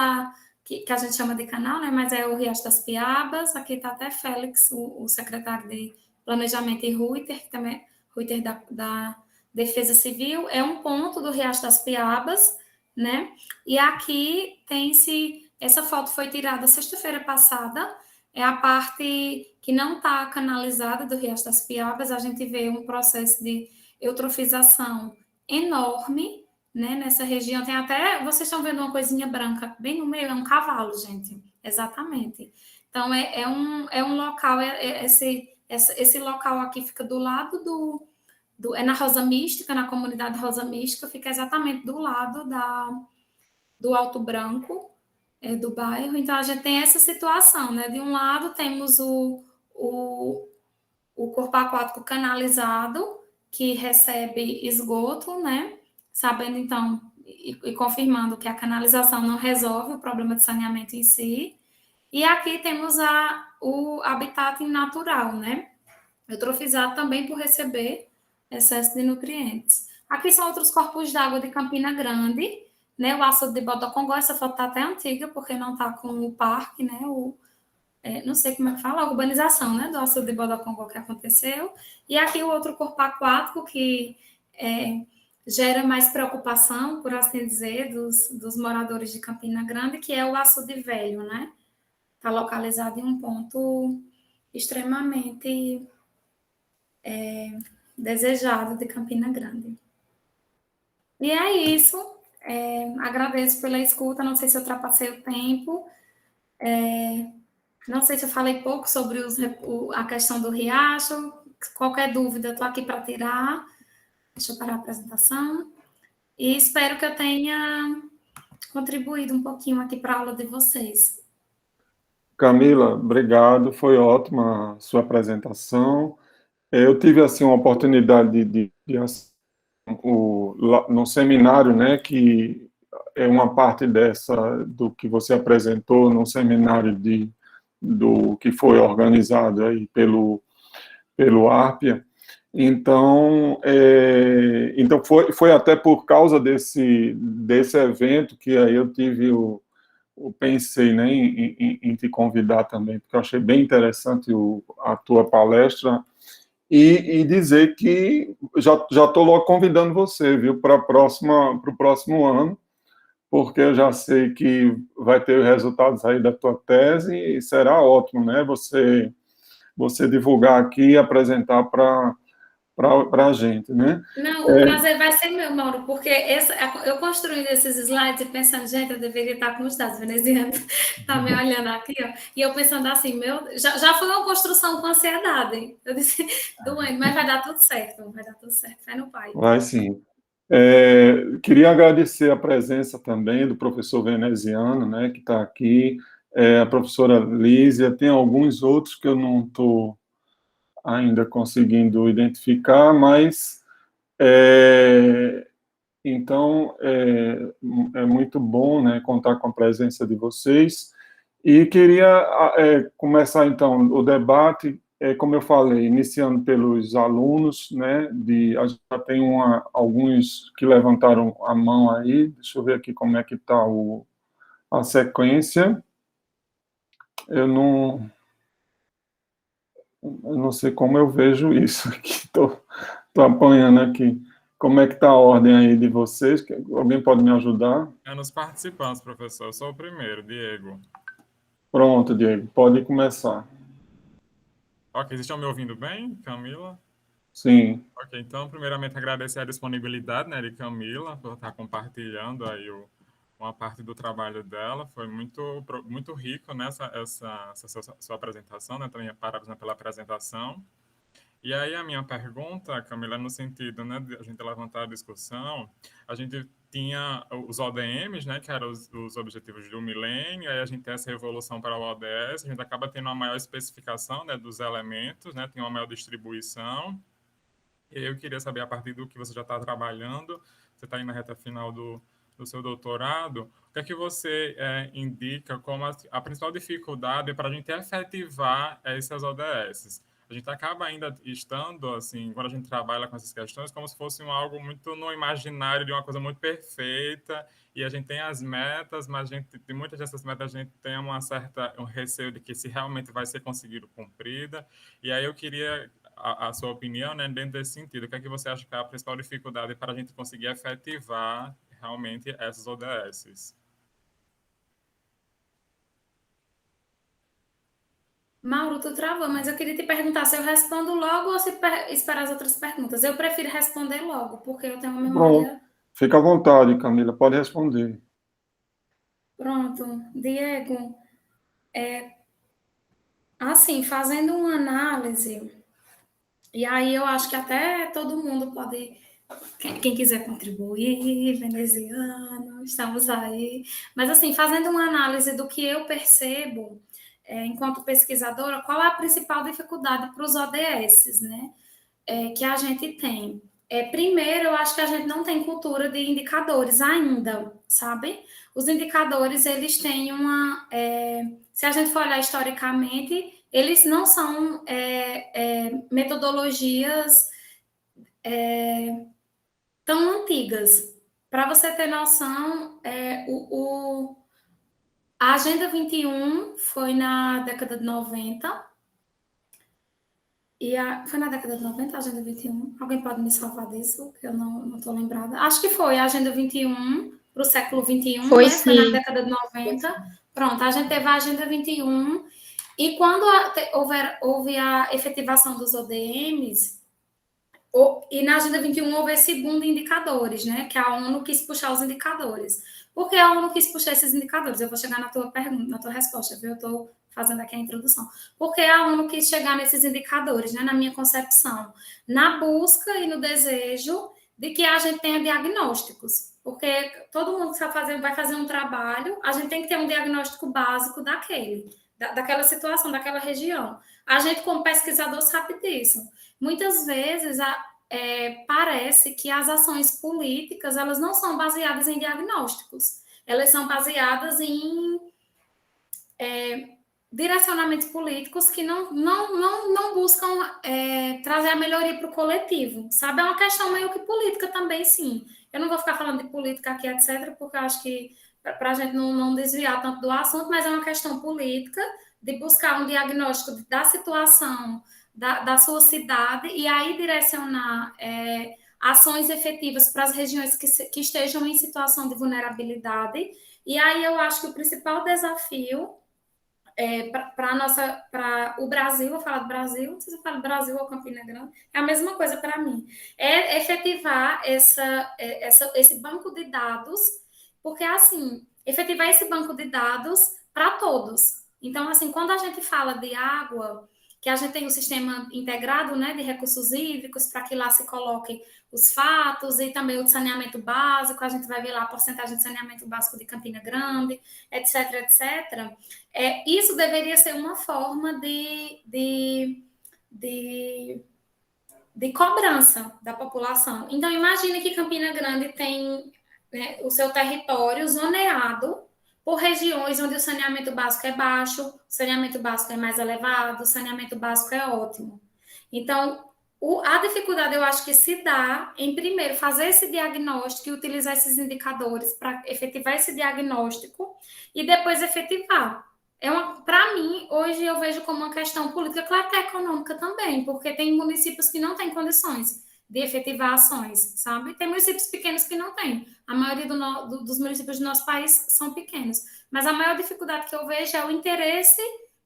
que a gente chama de canal, né, mas é o Riacho das Piabas. Aqui está até Félix, o secretário de Planejamento, e Ruiter, que também Ruiter da Defesa Civil. É um ponto do Riacho das Piabas, né? E aqui tem-se... Essa foto foi tirada sexta-feira passada. É a parte que não está canalizada do Riacho das Piabas. A gente vê um processo de eutrofização enorme, né? Nessa região tem até... Vocês estão vendo uma coisinha branca bem no meio? É um cavalo, gente. Exatamente. Então, é um local... Esse local aqui fica do lado é na Rosa Mística, na comunidade Rosa Mística, fica exatamente do lado do Alto Branco, do bairro. Então, a gente tem essa situação, né? De um lado, temos o corpo aquático canalizado, que recebe esgoto, né? Sabendo, então, e confirmando que a canalização não resolve o problema de saneamento em si. E aqui temos o habitat natural, né? Eutrofizado também por receber excesso de nutrientes. Aqui são outros corpos d'água de Campina Grande, né? O açude de Bodocongó, essa foto está até antiga, porque não está com o parque, né? Não sei como é que fala, a urbanização, né? Do açude de Bodocongó que aconteceu. E aqui o outro corpo aquático que gera mais preocupação, por assim dizer, dos moradores de Campina Grande, que é o açude velho, né? Está localizado em um ponto extremamente desejado de Campina Grande. E é isso. Agradeço pela escuta, não sei se eu ultrapassei o tempo. Não sei se eu falei pouco sobre a questão do riacho. Qualquer dúvida, estou aqui para tirar. Deixa eu parar a apresentação. E espero que eu tenha contribuído um pouquinho aqui para a aula de vocês. Camila, obrigado, foi ótima a sua apresentação. Eu tive assim uma oportunidade no seminário, né, que é uma parte do que você apresentou no seminário do que foi organizado aí pelo Arpia. Então, foi até por causa desse evento que aí eu pensei, né, em te convidar também, porque eu achei bem interessante a tua palestra, e dizer que já estou logo convidando você, viu, para o próximo ano, porque eu já sei que vai ter os resultados aí da tua tese, e será ótimo, né, você divulgar aqui e apresentar para a gente, né? Não, o prazer vai ser meu, Mauro, porque eu construindo esses slides e pensando, gente, eu deveria estar com os dados venezianos, tá me olhando aqui, ó, e eu pensando assim, já foi uma construção com ansiedade. Eu disse, doente, mas vai dar tudo certo, fé no pai. Vai sim. Queria agradecer a presença também do professor veneziano, né, que está aqui, a professora Lísia, tem alguns outros que eu não estou ainda conseguindo identificar, mas então é muito bom, né, contar com a presença de vocês, e queria começar então o debate, como eu falei, iniciando pelos alunos, né, já tem alguns que levantaram a mão aí, deixa eu ver aqui como é que está a sequência. Eu não sei como eu vejo isso aqui, estou apanhando aqui. Como é que está a ordem aí de vocês? Alguém pode me ajudar? Nos participantes, professor. Eu sou o primeiro, Diego. Pronto, Diego, pode começar. Ok, vocês estão me ouvindo bem, Camila? Sim. Ok, então, primeiramente, agradecer a disponibilidade, né, de Camila, por estar compartilhando aí uma parte do trabalho dela. Foi muito rico, né, essa sua apresentação, né? Também parabéns pela apresentação. E aí a minha pergunta, Camila, no sentido, né, de a gente levantar a discussão, a gente tinha os ODMs, né, que eram os objetivos do milênio, aí a gente tem essa evolução para o ODS, a gente acaba tendo uma maior especificação, né, dos elementos, né, tem uma maior distribuição. E eu queria saber, a partir do que você já está trabalhando, você está aí na reta final do seu doutorado, o que é que você indica como a principal dificuldade para a gente efetivar essas ODS? A gente acaba ainda estando, assim, quando a gente trabalha com essas questões, como se fosse algo muito no imaginário de uma coisa muito perfeita, e a gente tem as metas, mas de muitas dessas metas a gente tem um receio de que se realmente vai ser conseguido cumprida. E aí eu queria a sua opinião, né, dentro desse sentido. O que é que você acha que é a principal dificuldade para a gente conseguir efetivar realmente essas ODS? Mauro, tu travou, mas eu queria te perguntar se eu respondo logo ou se esperar as outras perguntas. Eu prefiro responder logo, porque eu tenho uma memória... Pronto. Fica à vontade, Camila, pode responder. Pronto. Diego, assim, fazendo uma análise, e aí eu acho que até todo mundo pode, quem quiser contribuir, veneziano, estamos aí. Mas assim, fazendo uma análise do que eu percebo, enquanto pesquisadora, qual é a principal dificuldade para os ODS, né? Que a gente tem. Primeiro, eu acho que a gente não tem cultura de indicadores ainda, sabe? Os indicadores, eles têm se a gente for olhar historicamente, eles não são metodologias tão antigas. Para você ter noção, a Agenda 21 foi na década de 90. Foi na década de 90 a Agenda 21? Alguém pode me salvar disso? Que eu não estou lembrada. Acho que foi a Agenda 21 para o século 21, foi, né? Sim. Foi na década de 90. Pronto, a gente teve a Agenda 21. E quando houve a efetivação dos ODMs, E na Agenda 21 houve esse boom de indicadores, né? Que a ONU quis puxar os indicadores. Por que a ONU quis puxar esses indicadores? Eu vou chegar na tua pergunta, na tua resposta, viu? Eu estou fazendo aqui a introdução. Por que a ONU quis chegar nesses indicadores, né? Na minha concepção, na busca e no desejo de que a gente tenha diagnósticos. Porque todo mundo que vai fazer um trabalho, a gente tem que ter um diagnóstico básico daquela situação, daquela região. A gente, como pesquisador, sabe disso. Muitas vezes parece que as ações políticas elas não são baseadas em diagnósticos, elas são baseadas em direcionamentos políticos que não buscam trazer a melhoria para o coletivo, sabe? É uma questão meio que política também, sim. Eu não vou ficar falando de política aqui, etc., porque eu acho que para a gente não desviar tanto do assunto, mas é uma questão política de buscar um diagnóstico da situação da sua cidade e aí direcionar ações efetivas para as regiões que estejam em situação de vulnerabilidade. E aí eu acho que o principal desafio para o Brasil, vou falar do Brasil, não sei se eu falo Brasil ou Campina Grande, é a mesma coisa para mim, é efetivar esse banco de dados, porque assim, efetivar esse banco de dados para todos. Então, assim, quando a gente fala de água, que a gente tem um sistema integrado, né, de recursos hídricos, para que lá se coloquem os fatos e também o de saneamento básico, a gente vai ver lá a porcentagem de saneamento básico de Campina Grande, etc, etc. Isso deveria ser uma forma de cobrança da população. Então, imagine que Campina Grande tem, né, o seu território zoneado por regiões onde o saneamento básico é baixo, o saneamento básico é mais elevado, o saneamento básico é ótimo. Então, a dificuldade, eu acho que se dá em, primeiro, fazer esse diagnóstico e utilizar esses indicadores para efetivar esse diagnóstico e depois efetivar. Para mim, hoje eu vejo como uma questão política, claro que é econômica também, porque tem municípios que não têm condições de efetivar ações, sabe? Tem municípios pequenos que não têm. A maioria dos municípios do nosso país são pequenos. Mas a maior dificuldade que eu vejo é o interesse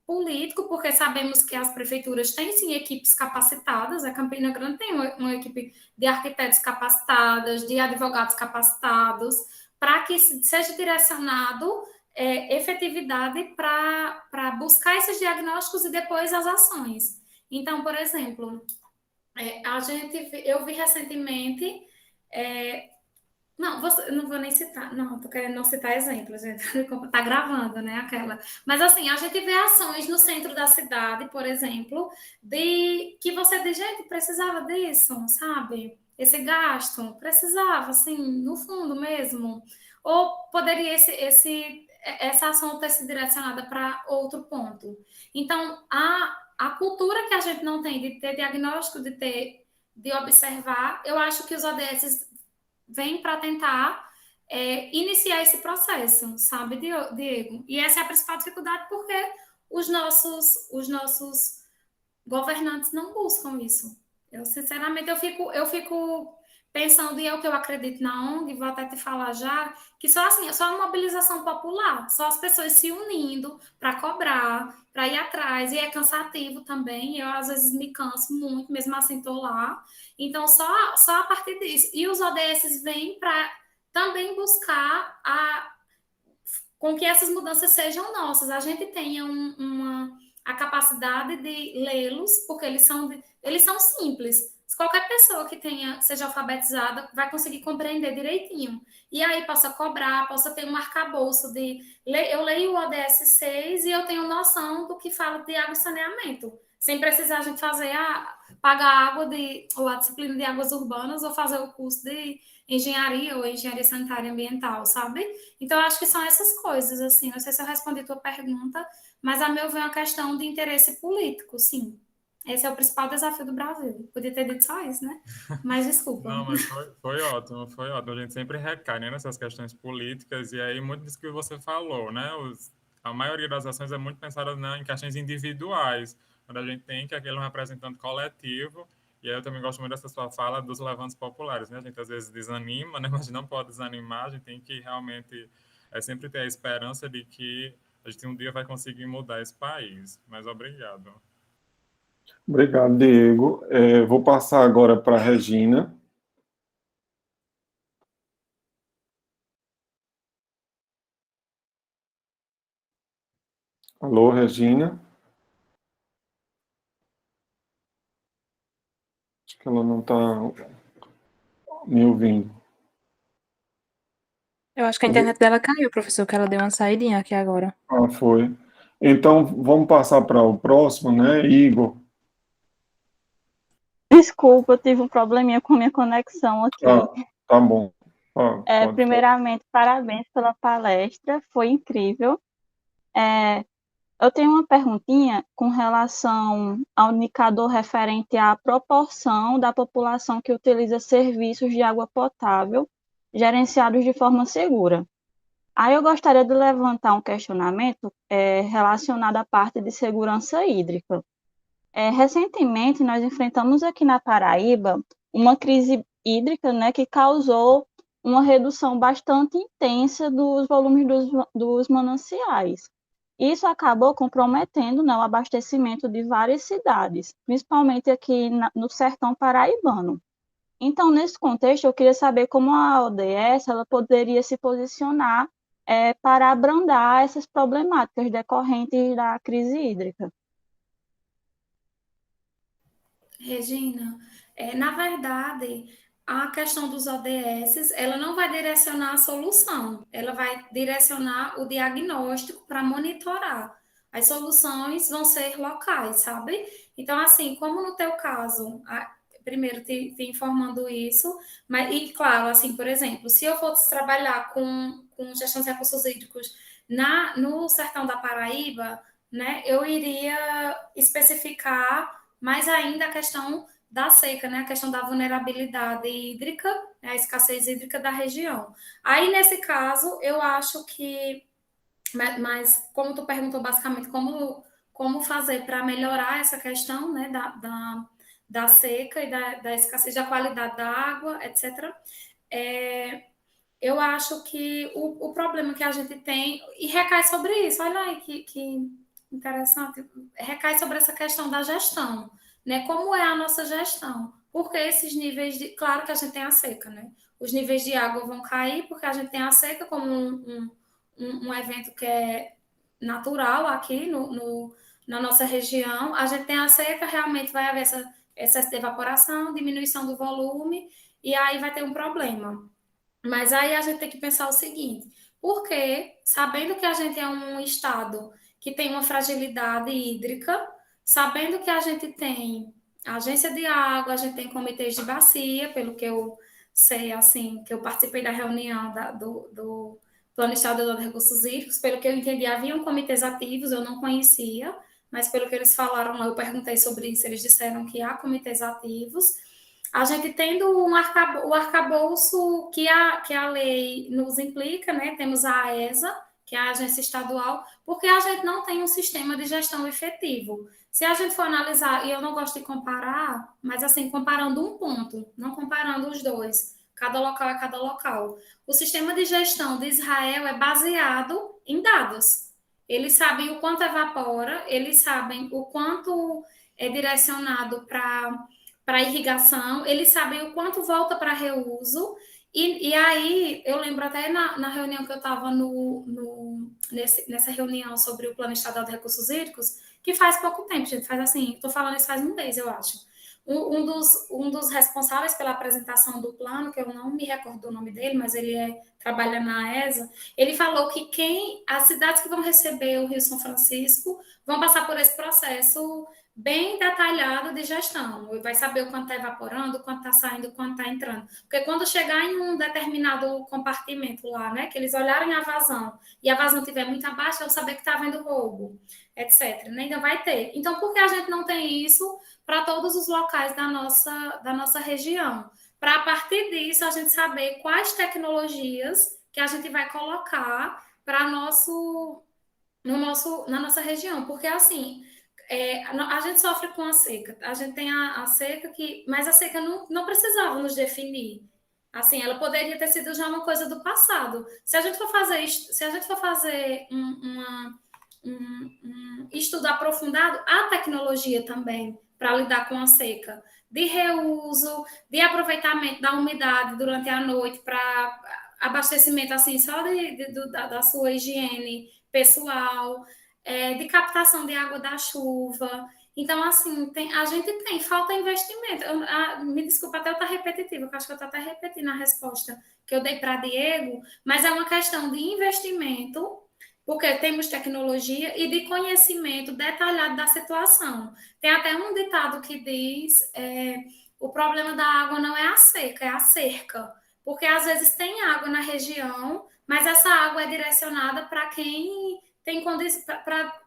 político, porque sabemos que as prefeituras têm, sim, equipes capacitadas. A Campina Grande tem uma equipe de arquitetos capacitadas, de advogados capacitados, para que seja direcionado efetividade para buscar esses diagnósticos e depois as ações. Então, por exemplo, eu vi recentemente... não vou nem citar, não, tô querendo não citar exemplos, gente, tá gravando, né, aquela. Mas assim, a gente vê ações no centro da cidade, por exemplo, de que você diz, gente, precisava disso, sabe? Esse gasto, precisava, assim, no fundo mesmo. Ou poderia essa ação ter sido direcionada para outro ponto. Então, a cultura que a gente não tem de ter diagnóstico, de observar, eu acho que os ODS vem para tentar iniciar esse processo, sabe, Diego? E essa é a principal dificuldade porque os nossos governantes não buscam isso. Eu, sinceramente, eu fico pensando, e é o que eu acredito na ONG, vou até te falar já, que só assim, é só uma mobilização popular, só as pessoas se unindo para cobrar, para ir atrás, e é cansativo também, eu às vezes me canso muito, mesmo assim estou lá. Então, só a partir disso. E os ODS vêm para também buscar com que essas mudanças sejam nossas, a gente tenha a capacidade de lê-los, porque eles são simples. Qualquer pessoa que seja alfabetizada vai conseguir compreender direitinho. E aí possa cobrar, possa ter um arcabouço eu leio o ODS 6 e eu tenho noção do que fala de água e saneamento, sem precisar a gente pagar água ou a disciplina de águas urbanas ou fazer o curso de engenharia ou engenharia sanitária e ambiental, sabe? Então, eu acho que são essas coisas, assim. Não sei se eu respondi a tua pergunta, mas, a meu ver, é uma questão de interesse político, sim. Esse é o principal desafio do Brasil. Podia ter dito só isso, né? Mas desculpa. Não, mas foi ótimo, foi ótimo. A gente sempre recai, né, nessas questões políticas, e aí muito disso que você falou, né? A maioria das ações é muito pensada em questões individuais, quando a gente tem que aquele representante coletivo, e aí eu também gosto muito dessa sua fala dos levantes populares, né? A gente às vezes desanima, né? Mas não pode desanimar, a gente tem que realmente sempre ter a esperança de que a gente um dia vai conseguir mudar esse país. Mas obrigado. Obrigado, Diego. Vou passar agora para a Regina. Alô, Regina? Acho que ela não está me ouvindo. Eu acho que a internet dela caiu, professor, que ela deu uma saidinha aqui agora. Ah, foi. Então, vamos passar para o próximo, né? Igor. Desculpa, eu tive um probleminha com a minha conexão aqui. Tá bom. Pode Primeiramente, parabéns pela palestra, foi incrível. Eu tenho uma perguntinha com relação ao indicador referente à proporção da população que utiliza serviços de água potável gerenciados de forma segura. Aí eu gostaria de levantar um questionamento relacionado à parte de segurança hídrica. Recentemente, nós enfrentamos aqui na Paraíba uma crise hídrica, né, que causou uma redução bastante intensa dos volumes dos mananciais. Isso acabou comprometendo, né, o abastecimento de várias cidades, principalmente aqui no sertão paraibano. Então, nesse contexto, eu queria saber como a ODS ela poderia se posicionar para abrandar essas problemáticas decorrentes da crise hídrica. Regina, na verdade, a questão dos ODS, ela não vai direcionar a solução, ela vai direcionar o diagnóstico para monitorar. As soluções vão ser locais, sabe? Então, assim, como no teu caso, primeiro te informando isso, mas, e claro, assim, por exemplo, se eu fosse trabalhar com gestão de recursos hídricos no sertão da Paraíba, né, eu iria especificar mais ainda a questão da seca, né? A questão da vulnerabilidade hídrica, né? A escassez hídrica da região. Aí, nesse caso, eu acho que... Mas como tu perguntou basicamente como fazer para melhorar essa questão, né? Da seca e da escassez da qualidade da água, etc. Eu acho que o problema que a gente tem, e recai sobre isso, olha aí que interessante, recai sobre essa questão da gestão, né? Como é a nossa gestão? Porque esses níveis de... Claro que a gente tem a seca, né? Os níveis de água vão cair porque a gente tem a seca como um evento que é natural aqui na nossa região. A gente tem a seca, realmente vai haver excesso de evaporação, diminuição do volume, e aí vai ter um problema. Mas aí a gente tem que pensar o seguinte, porque sabendo que a gente é um estado que tem uma fragilidade hídrica, sabendo que a gente tem agência de água, a gente tem comitês de bacia, pelo que eu sei, assim, que eu participei da reunião do Plano Estadual de Recursos Hídricos, pelo que eu entendi, haviam comitês ativos, eu não conhecia, mas pelo que eles falaram lá, eu perguntei sobre isso, eles disseram que há comitês ativos. A gente tendo o arcabouço que a lei nos implica, né? Temos a AESA, que é a agência estadual, porque a gente não tem um sistema de gestão efetivo. Se a gente for analisar, e eu não gosto de comparar, mas assim, comparando um ponto, não comparando os dois, cada local é cada local. O sistema de gestão de Israel é baseado em dados. Eles sabem o quanto evapora, eles sabem o quanto é direcionado para irrigação, eles sabem o quanto volta para reuso, e aí eu lembro até na reunião que eu estava nessa reunião sobre o Plano Estadual de Recursos Hídricos, que faz pouco tempo, gente, faz assim, estou falando isso faz um mês, eu acho. Um dos responsáveis pela apresentação do plano, que eu não me recordo do nome dele, mas ele trabalha na ESA, ele falou que as cidades que vão receber o Rio São Francisco vão passar por esse processo bem detalhado de gestão. Vai saber o quanto está evaporando, o quanto está saindo, o quanto está entrando. Porque quando chegar em um determinado compartimento lá, né, que eles olharem a vazão e a vazão estiver muito abaixo, vão saber que está havendo roubo, etc. Né? Ainda vai ter. Então, por que a gente não tem isso para todos os locais da nossa região? Para, a partir disso, a gente saber quais tecnologias que a gente vai colocar para na nossa região. Porque, assim, a gente sofre com a seca. A gente tem a seca mas a seca não precisava nos definir. Assim, ela poderia ter sido já uma coisa do passado. Se a gente for fazer um estudo aprofundado, há tecnologia também para lidar com a seca? De reuso, de aproveitamento da umidade durante a noite para abastecimento, assim, só da sua higiene pessoal, de captação de água da chuva. Então, assim, a gente tem, falta investimento. Me desculpa até eu estar repetitiva, porque eu acho que eu estou até repetindo a resposta que eu dei para Diego, mas é uma questão de investimento, porque temos tecnologia e de conhecimento detalhado da situação. Tem até um ditado que diz, o problema da água não é a seca, é a cerca. Porque às vezes tem água na região, mas essa água é direcionada para quem tem condições, para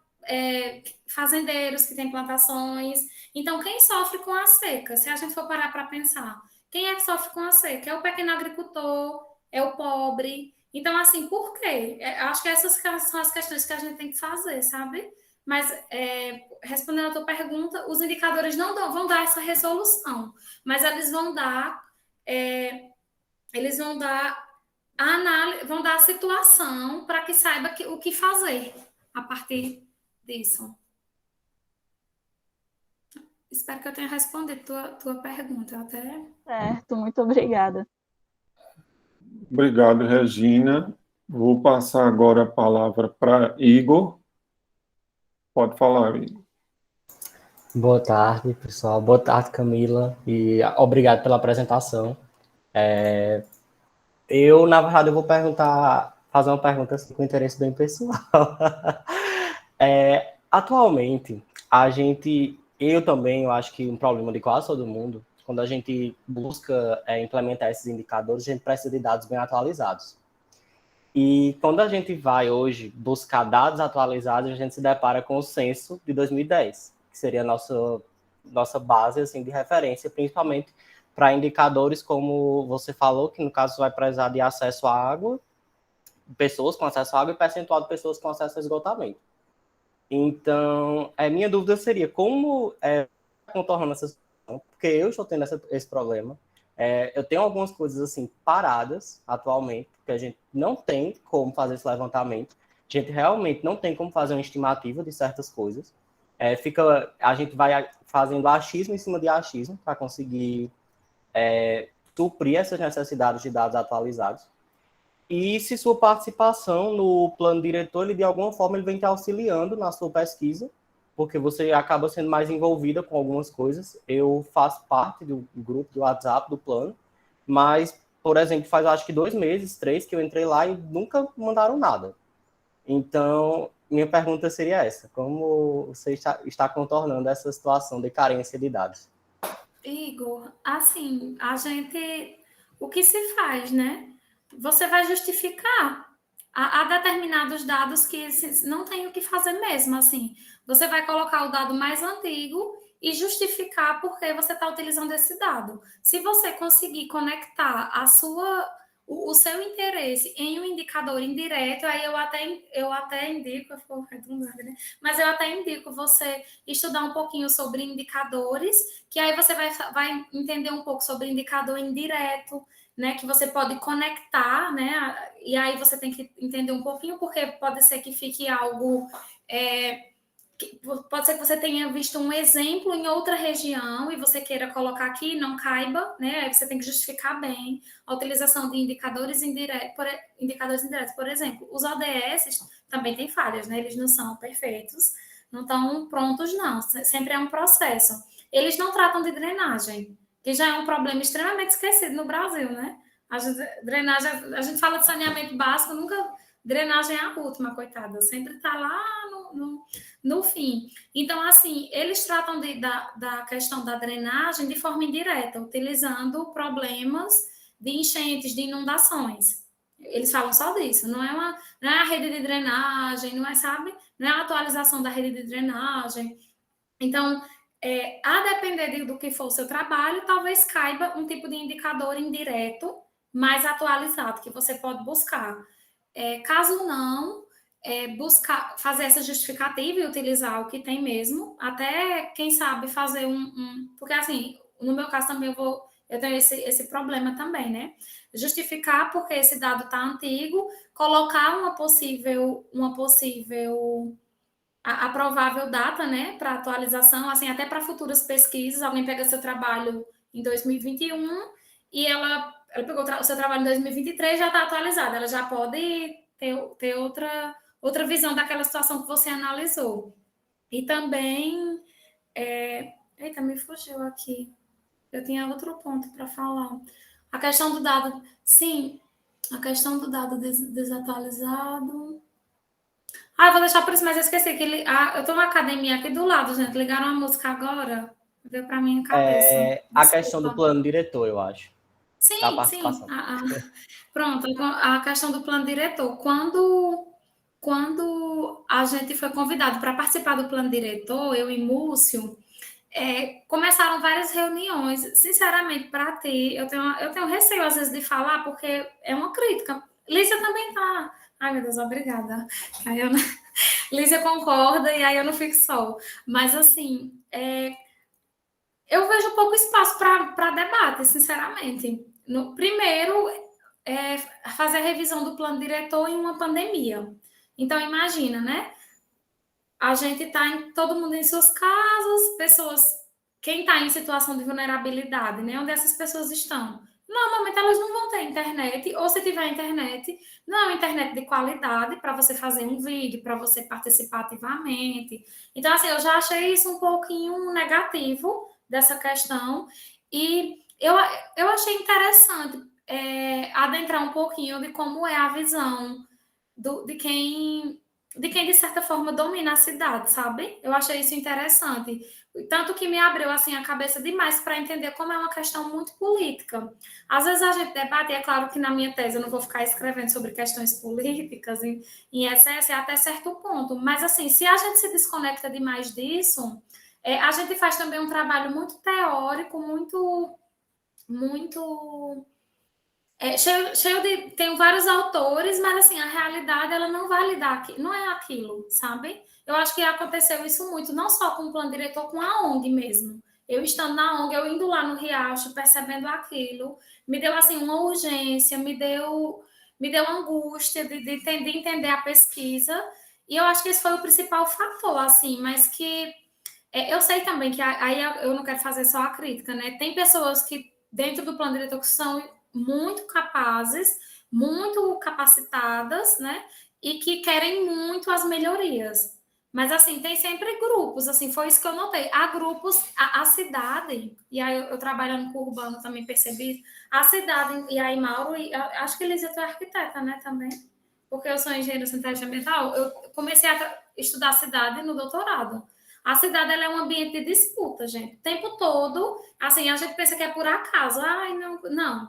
fazendeiros que têm plantações. Então, quem sofre com a seca? Se a gente for parar para pensar, quem é que sofre com a seca? É o pequeno agricultor, é o pobre. Então, assim, por quê? Acho que essas são as questões que a gente tem que fazer, sabe? Mas, respondendo a tua pergunta, os indicadores não vão dar essa resolução, mas eles vão dar a análise, vão dar a situação para que saiba o que fazer a partir disso. Espero que eu tenha respondido tua pergunta. Certo, muito obrigada. Obrigado, Regina. Vou passar agora a palavra para Igor. Pode falar, Igor. Boa tarde, pessoal. Boa tarde, Camila. E obrigado pela apresentação. Na verdade, eu vou fazer uma pergunta assim, com interesse bem pessoal. Atualmente, eu acho que um problema de quase todo mundo, quando a gente busca implementar esses indicadores, a gente precisa de dados bem atualizados. E quando a gente vai hoje buscar dados atualizados, a gente se depara com o censo de 2010, que seria a nossa base assim, de referência, principalmente para indicadores como você falou, que no caso vai precisar de acesso à água, pessoas com acesso à água e percentual de pessoas com acesso a esgotamento. Então, a minha dúvida seria como contornando essa situação, porque eu estou tendo esse problema. Eu tenho algumas coisas assim paradas atualmente, porque a gente não tem como fazer esse levantamento, a gente realmente não tem como fazer uma estimativa de certas coisas. A gente vai fazendo achismo em cima de achismo para conseguir suprir essas necessidades de dados atualizados. E se sua participação no plano diretor, ele de alguma forma ele vem te auxiliando na sua pesquisa, porque você acaba sendo mais envolvida com algumas coisas. Eu faço parte do grupo do WhatsApp do plano, mas, por exemplo, faz acho que 2 meses, 3, que eu entrei lá e nunca mandaram nada. Então, minha pergunta seria essa: como você está contornando essa situação de carência de dados? Igor, assim, o que se faz, né? Você vai justificar a determinados dados que não tem o que fazer mesmo, assim. Você vai colocar o dado mais antigo e justificar por que você está utilizando esse dado. Se você conseguir conectar o seu interesse em um indicador indireto, aí eu até indico, eu vou redundante, né? Mas eu até indico você estudar um pouquinho sobre indicadores, que aí você vai entender um pouco sobre indicador indireto, né, que você pode conectar, né, e aí você tem que entender um pouquinho, porque pode ser que fique algo... pode ser que você tenha visto um exemplo em outra região e você queira colocar aqui e não caiba, né? Aí você tem que justificar bem a utilização de indicadores indiretos. Por exemplo, os ODS também têm falhas, né? Eles não são perfeitos, não estão prontos, não. Sempre é um processo. Eles não tratam de drenagem, que já é um problema extremamente esquecido no Brasil, né? A gente fala de saneamento básico, nunca... Drenagem é a última, coitada. Sempre está lá no fim. Então, assim, eles tratam da questão da drenagem de forma indireta, utilizando problemas de enchentes, de inundações. Eles falam só disso. Não é a rede de drenagem, não é a atualização da rede de drenagem. Então, a depender do que for o seu trabalho, talvez caiba um tipo de indicador indireto mais atualizado que você pode buscar. Caso não, buscar fazer essa justificativa e utilizar o que tem mesmo, até, quem sabe, fazer porque, assim, no meu caso também eu tenho esse problema também, né? Justificar porque esse dado está antigo, colocar uma possível a provável data, né, para atualização, assim, até para futuras pesquisas. Alguém pega seu trabalho em 2021 e ela pegou o seu trabalho em 2023 já está atualizada, ela já pode ter outra visão daquela situação que você analisou. E também, eita, me fugiu aqui. Eu tinha outro ponto para falar. A questão do dado, sim, a questão do dado desatualizado. Eu vou deixar por isso, mas eu esqueci que eu tô na academia aqui do lado, gente. Ligaram a música agora, veio para minha cabeça. A questão do plano diretor, eu acho. Sim, da sim. participação. Pronto, a questão do plano diretor. Quando a gente foi convidado para participar do plano diretor, eu e Múcio, começaram várias reuniões. Sinceramente, para ter, eu tenho receio às vezes de falar, porque é uma crítica. Lícia também tá. Ai, meu Deus, obrigada. Aí Lícia concorda e aí eu não fico só. Mas, assim, eu vejo pouco espaço para debate, sinceramente. Primeiro, fazer a revisão do plano diretor em uma pandemia. Então, imagina, né? A gente está todo mundo em suas casas, quem está em situação de vulnerabilidade, né? Onde essas pessoas estão? Normalmente elas não vão ter internet, ou se tiver internet, não é uma internet de qualidade para você fazer um vídeo, para você participar ativamente. Então, assim, eu já achei isso um pouquinho negativo dessa questão, e eu achei interessante adentrar um pouquinho de como é a visão de quem, de certa forma, domina a cidade, sabe? Eu achei isso interessante. Tanto que me abriu, assim, a cabeça demais para entender como é uma questão muito política. Às vezes a gente debate, e é claro que na minha tese eu não vou ficar escrevendo sobre questões políticas em excesso até certo ponto, mas, assim, se a gente se desconecta demais disso, a gente faz também um trabalho muito teórico, muito cheio de. Tem vários autores, mas assim, a realidade ela não vai lidar aqui, não é aquilo, sabe? Eu acho que aconteceu isso muito, não só com o plano diretor, com a ONG mesmo. Eu estando na ONG, eu indo lá no Riacho, percebendo aquilo, me deu assim uma urgência, me deu angústia de entender a pesquisa, e eu acho que esse foi o principal fator, assim, mas que eu sei também que aí eu não quero fazer só a crítica, né? Tem pessoas que dentro do plano diretor que são muito capazes, muito capacitadas, né? E que querem muito as melhorias. Mas, assim, tem sempre grupos, assim, foi isso que eu notei. Há grupos, a cidade, e aí eu trabalhando com o urbano também percebi, a cidade, e aí Mauro, acho que Elisa é arquiteta, né, também, porque eu sou engenheira sanitária ambiental, eu comecei a estudar a cidade no doutorado. A cidade ela é um ambiente de disputa, gente. O tempo todo, assim, a gente pensa que é por acaso. Ai,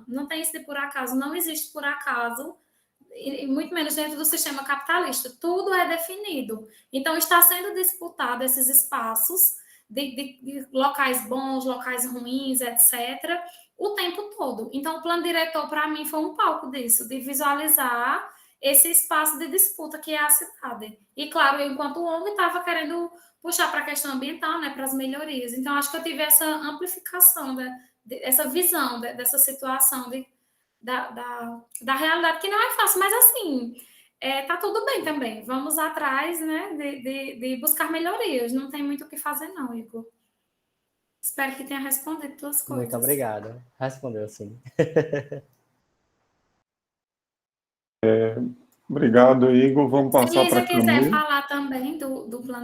não tem isso de por acaso. Não existe por acaso, e muito menos dentro do sistema capitalista. Tudo é definido. Então, está sendo disputado esses espaços de locais bons, locais ruins, etc., o tempo todo. Então, o plano diretor, para mim, foi um palco disso, de visualizar esse espaço de disputa que é a cidade. E, claro, eu, enquanto homem, estava querendo puxar para a questão ambiental, né, para as melhorias. Então, acho que eu tive essa amplificação, essa visão dessa situação da realidade, que não é fácil, mas assim, tá tudo bem também. Vamos atrás, né, de buscar melhorias. Não tem muito o que fazer, não, Igor. Espero que tenha respondido tuas coisas. Muito obrigado. Respondeu, sim. Obrigado, Igor. Vamos passar para a Se Lisa quiser falar também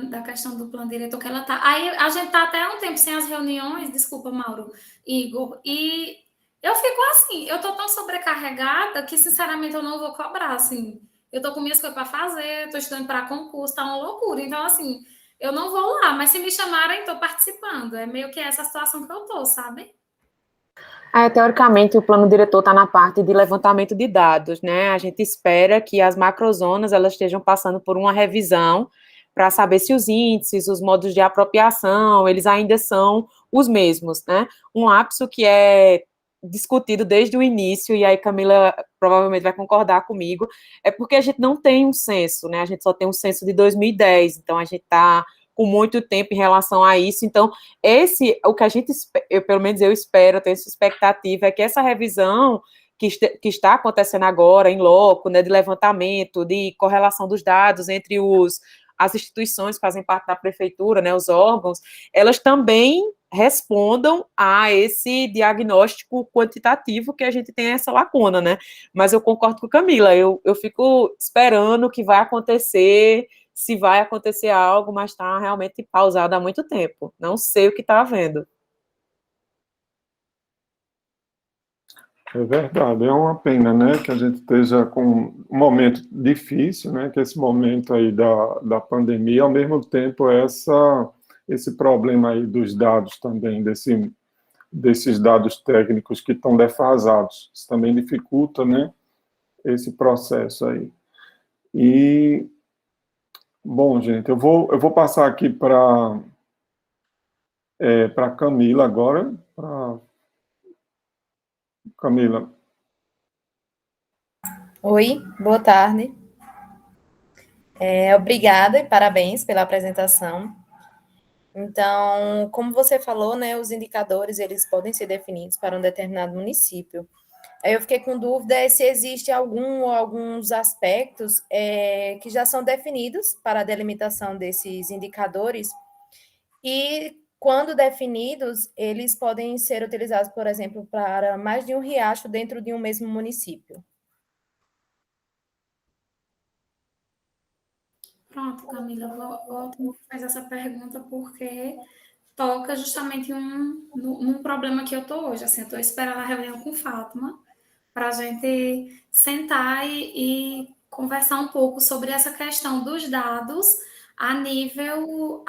da questão do plano diretor que ela tá. Aí a gente tá até um tempo sem as reuniões, desculpa, Mauro, Igor, e eu fico assim, eu tô tão sobrecarregada que, sinceramente, eu não vou cobrar, assim. Eu tô com minhas coisas para fazer, tô estudando para concurso, tá uma loucura. Então, assim, eu não vou lá, mas se me chamarem, tô participando. É meio que essa situação que eu tô, sabe? Teoricamente, o plano diretor está na parte de levantamento de dados, né? A gente espera que as macrozonas elas estejam passando por uma revisão para saber se os índices, os modos de apropriação, eles ainda são os mesmos, né? Um lapso que é discutido desde o início, e aí Camila provavelmente vai concordar comigo, é porque a gente não tem um censo, né? A gente só tem um censo de 2010, então a gente está com muito tempo em relação a isso. Então, o que a gente, pelo menos eu espero, tenho essa expectativa, é que essa revisão que está acontecendo agora, em loco, né, de levantamento, de correlação dos dados entre as instituições que fazem parte da prefeitura, né, os órgãos, elas também respondam a esse diagnóstico quantitativo que a gente tem essa lacuna, né? Mas eu concordo com a Camila, eu fico esperando que vai acontecer, se vai acontecer algo, mas está realmente pausado há muito tempo. Não sei o que está havendo. É verdade, é uma pena, né, que a gente esteja com um momento difícil, né, que esse momento aí da pandemia, ao mesmo tempo esse problema aí dos dados também, desses dados técnicos que estão defasados, isso também dificulta, né, esse processo aí. E, bom, gente, eu vou passar aqui para Camila agora, Camila. Oi, boa tarde. Obrigada e parabéns pela apresentação. Então, como você falou, né, os indicadores, eles podem ser definidos para um determinado município. Aí eu fiquei com dúvida se existe alguns aspectos que já são definidos para a delimitação desses indicadores e, quando definidos, eles podem ser utilizados, por exemplo, para mais de um riacho dentro de um mesmo município. Pronto, Camila, vou fazer essa pergunta porque toca justamente num problema que eu estou hoje. Assim, eu estou esperando a reunião com Fátima para a gente sentar e conversar um pouco sobre essa questão dos dados a nível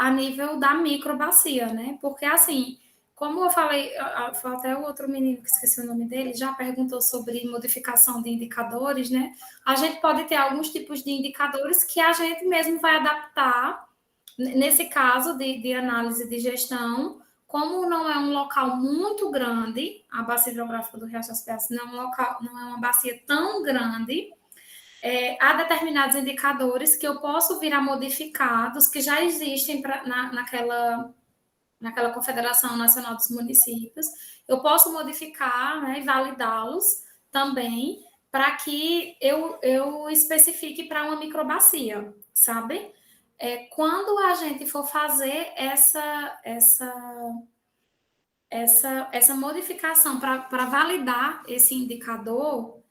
da microbacia, né? Porque, assim, como eu falei, foi até o outro menino que esqueci o nome dele, já perguntou sobre modificação de indicadores, né? A gente pode ter alguns tipos de indicadores que a gente mesmo vai adaptar, nesse caso de análise de gestão, como não é um local muito grande, a bacia hidrográfica do Riacho das Pedras não é uma bacia tão grande, há determinados indicadores que eu posso vir a modificar dos que já existem naquela Confederação Nacional dos Municípios, eu posso modificar, né, e validá-los também para que eu especifique para uma microbacia, sabe? Quando a gente for fazer essa modificação para validar esse indicador,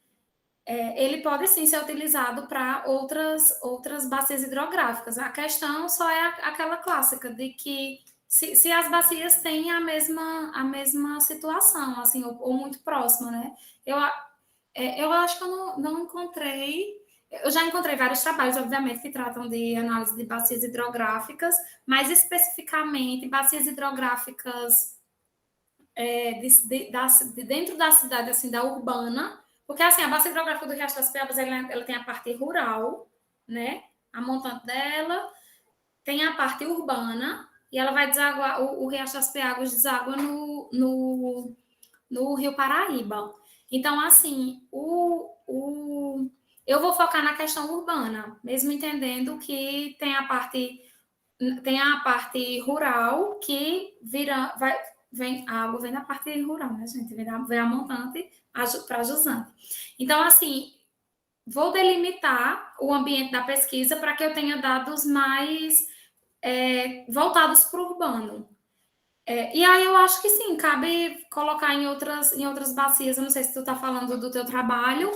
ele pode sim ser utilizado para outras bacias hidrográficas. A questão só é aquela clássica de que se as bacias têm a mesma situação, assim, ou muito próxima, né? Eu acho que eu não encontrei. Eu já encontrei vários trabalhos, obviamente, que tratam de análise de bacias hidrográficas, mas especificamente bacias hidrográficas dentro da cidade, assim, da urbana, porque, assim, a bacia hidrográfica do Riacho das Pedras, ela tem a parte rural, né, a montante dela, tem a parte urbana, e ela vai desaguar, o Riacho das Pedras deságua no Rio Paraíba. Então, assim, eu vou focar na questão urbana, mesmo entendendo que tem a parte rural que a água vem da parte rural, né, gente? Vem a montante para a jusante. Então, assim, vou delimitar o ambiente da pesquisa para que eu tenha dados mais voltados para o urbano. E aí eu acho que sim, cabe colocar em outras bacias. Eu não sei se tu está falando do teu trabalho,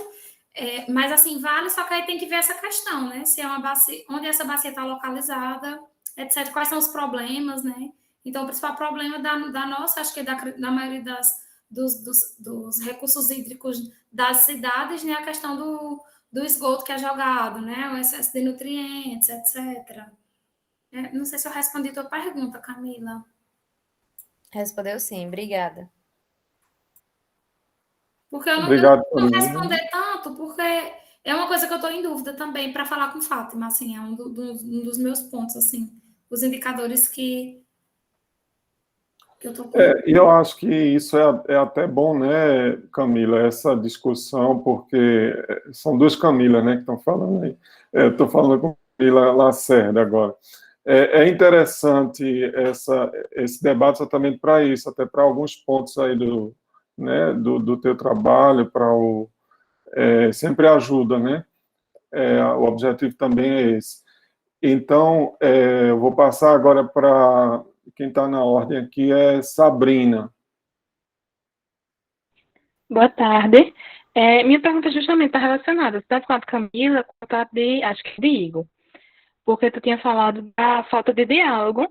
mas assim, vale, só que aí tem que ver essa questão, né? Se é uma bacia, onde essa bacia está localizada, etc. Quais são os problemas, né? Então, o principal problema da nossa, acho que da maioria dos recursos hídricos das cidades, né? A questão do esgoto que é jogado, né? O excesso de nutrientes, etc. Não sei se eu respondi a tua pergunta, Camila. Respondeu sim, obrigada. Porque eu não vou responder tanto, porque é uma coisa que eu estou em dúvida também para falar com Fátima, assim, é um dos meus pontos, assim, os indicadores que eu estou com. E eu acho que isso é até bom, né, Camila, essa discussão, porque são duas Camilas, né, que estão falando aí. Eu estou falando com Camila Lacerda agora. É interessante esse debate exatamente para isso, até para alguns pontos aí do teu trabalho, sempre ajuda, né? O objetivo também é esse. Então, eu vou passar agora para quem está na ordem aqui, é Sabrina. Boa tarde. Minha pergunta justamente está relacionada tanto com a de Camila quanto a de, acho que de Igor. Porque tu tinha falado da falta de diálogo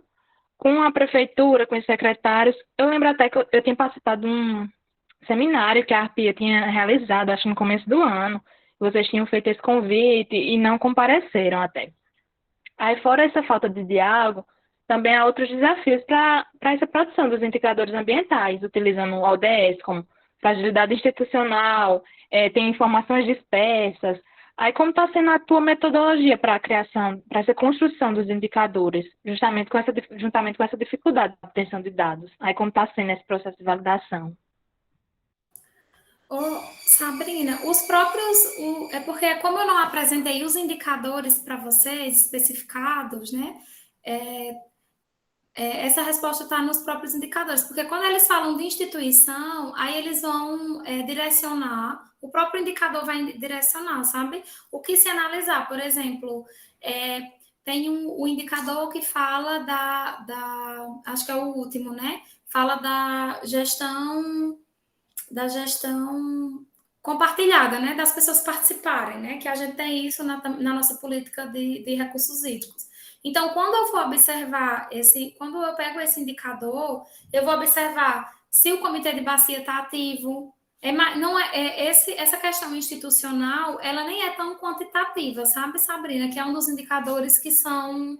com a prefeitura, com os secretários. Eu lembro até que eu tinha participado de um seminário que a Arpia tinha realizado, acho que no começo do ano. Vocês tinham feito esse convite e não compareceram até. Aí, fora essa falta de diálogo, também há outros desafios para essa produção dos indicadores ambientais, utilizando o ODS como fragilidade institucional, tem informações dispersas. Aí, como está sendo a tua metodologia para a criação, para essa construção dos indicadores, juntamente com essa dificuldade de obtenção de dados? Aí, como está sendo esse processo de validação? Sabrina, os próprios... é porque, como eu não apresentei os indicadores para vocês, especificados, né? Essa resposta está nos próprios indicadores, porque quando eles falam de instituição, aí eles vão direcionar, o próprio indicador vai direcionar, sabe? O que se analisar, por exemplo, tem o indicador que fala acho que é o último, né? Fala da gestão compartilhada, né? Das pessoas participarem, né? Que a gente tem isso na nossa política de recursos hídricos. Então, quando eu for observar quando eu pego esse indicador, eu vou observar se o comitê de bacia está ativo. Essa questão institucional, ela nem é tão quantitativa, sabe, Sabrina? Que é um dos indicadores que são,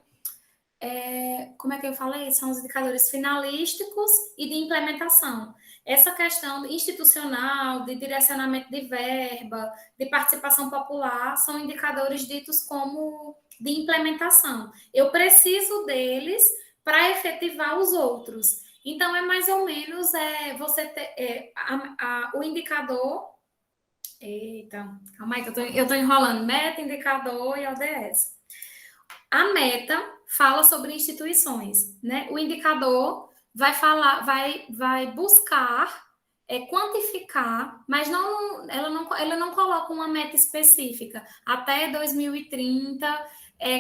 como é que eu falei? São os indicadores finalísticos e de implementação. Essa questão institucional, de direcionamento de verba, de participação popular, são indicadores ditos como de implementação. Eu preciso deles para efetivar os outros. Então, é mais ou menos você ter o indicador... Eita, calma aí que eu estou enrolando. Meta, indicador e ODS. A meta fala sobre instituições, né? O indicador vai buscar quantificar, mas ela não coloca uma meta específica. Até 2030,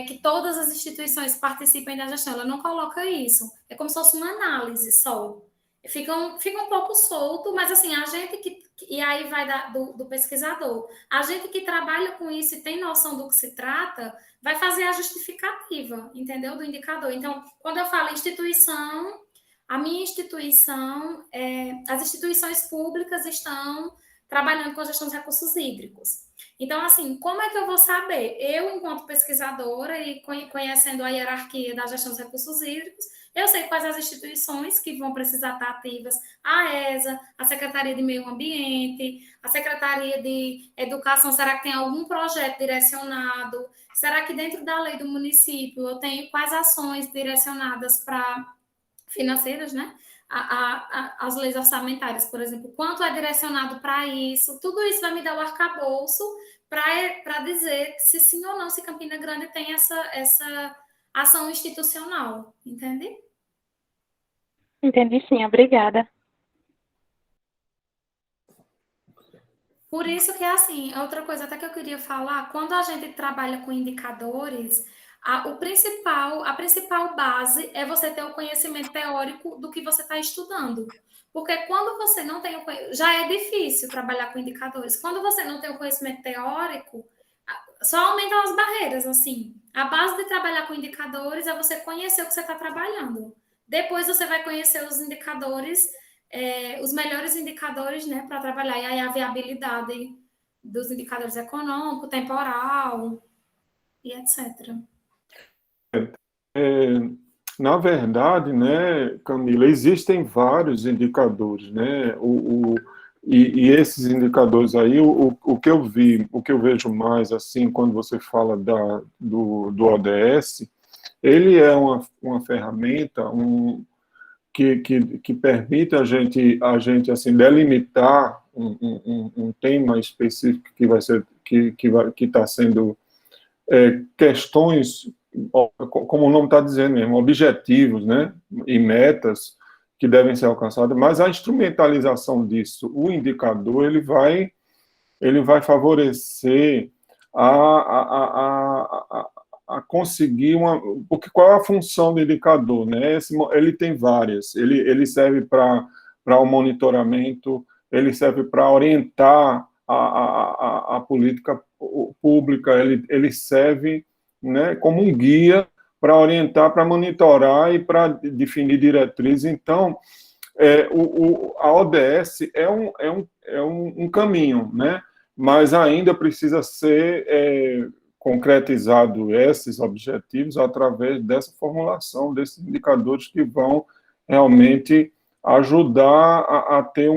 que todas as instituições participem da gestão. Ela não coloca isso. É como se fosse uma análise só. Fica um pouco solto, mas assim, a gente e aí vai do pesquisador. A gente que trabalha com isso e tem noção do que se trata, vai fazer a justificativa, entendeu? Do indicador. Então, quando eu falo instituição, a minha instituição, as instituições públicas estão trabalhando com a gestão de recursos hídricos. Então, assim, como é que eu vou saber? Eu, enquanto pesquisadora e conhecendo a hierarquia da gestão dos recursos hídricos, eu sei quais as instituições que vão precisar estar ativas, a ESA, a Secretaria de Meio Ambiente, a Secretaria de Educação, será que tem algum projeto direcionado? Será que dentro da lei do município eu tenho quais ações direcionadas para financeiras, né? As leis orçamentárias, por exemplo, quanto é direcionado para isso? Tudo isso vai me dar o arcabouço para dizer se sim ou não, se Campina Grande tem essa ação institucional, entende? Entendi sim, obrigada. Por isso que, assim, outra coisa até que eu queria falar, quando a gente trabalha com indicadores, a principal base é você ter o conhecimento teórico do que você está estudando. Porque quando você não tem já é difícil trabalhar com indicadores. Quando você não tem o conhecimento teórico, só aumentam as barreiras, assim. A base de trabalhar com indicadores é você conhecer o que você está trabalhando. Depois você vai conhecer os indicadores, os melhores indicadores, né, para trabalhar. E aí a viabilidade dos indicadores econômico, temporal e etc. Na verdade, né, Camila, existem vários indicadores, né? E esses indicadores aí, o que eu vejo mais assim quando você fala do ODS, ele é uma ferramenta que permite a gente assim delimitar um tema específico que vai ser que está sendo questões, como o nome está dizendo mesmo, objetivos, né, e metas que devem ser alcançadas, mas a instrumentalização disso, o indicador, ele vai favorecer a conseguir porque qual é a função do indicador, né? Ele tem várias. Ele serve para o monitoramento, ele serve para orientar a política pública, ele serve, né, como um guia para orientar, para monitorar e para definir diretrizes. Então, a ODS é um caminho, né? Mas ainda precisa ser concretizado esses objetivos através dessa formulação desses indicadores que vão realmente ajudar a ter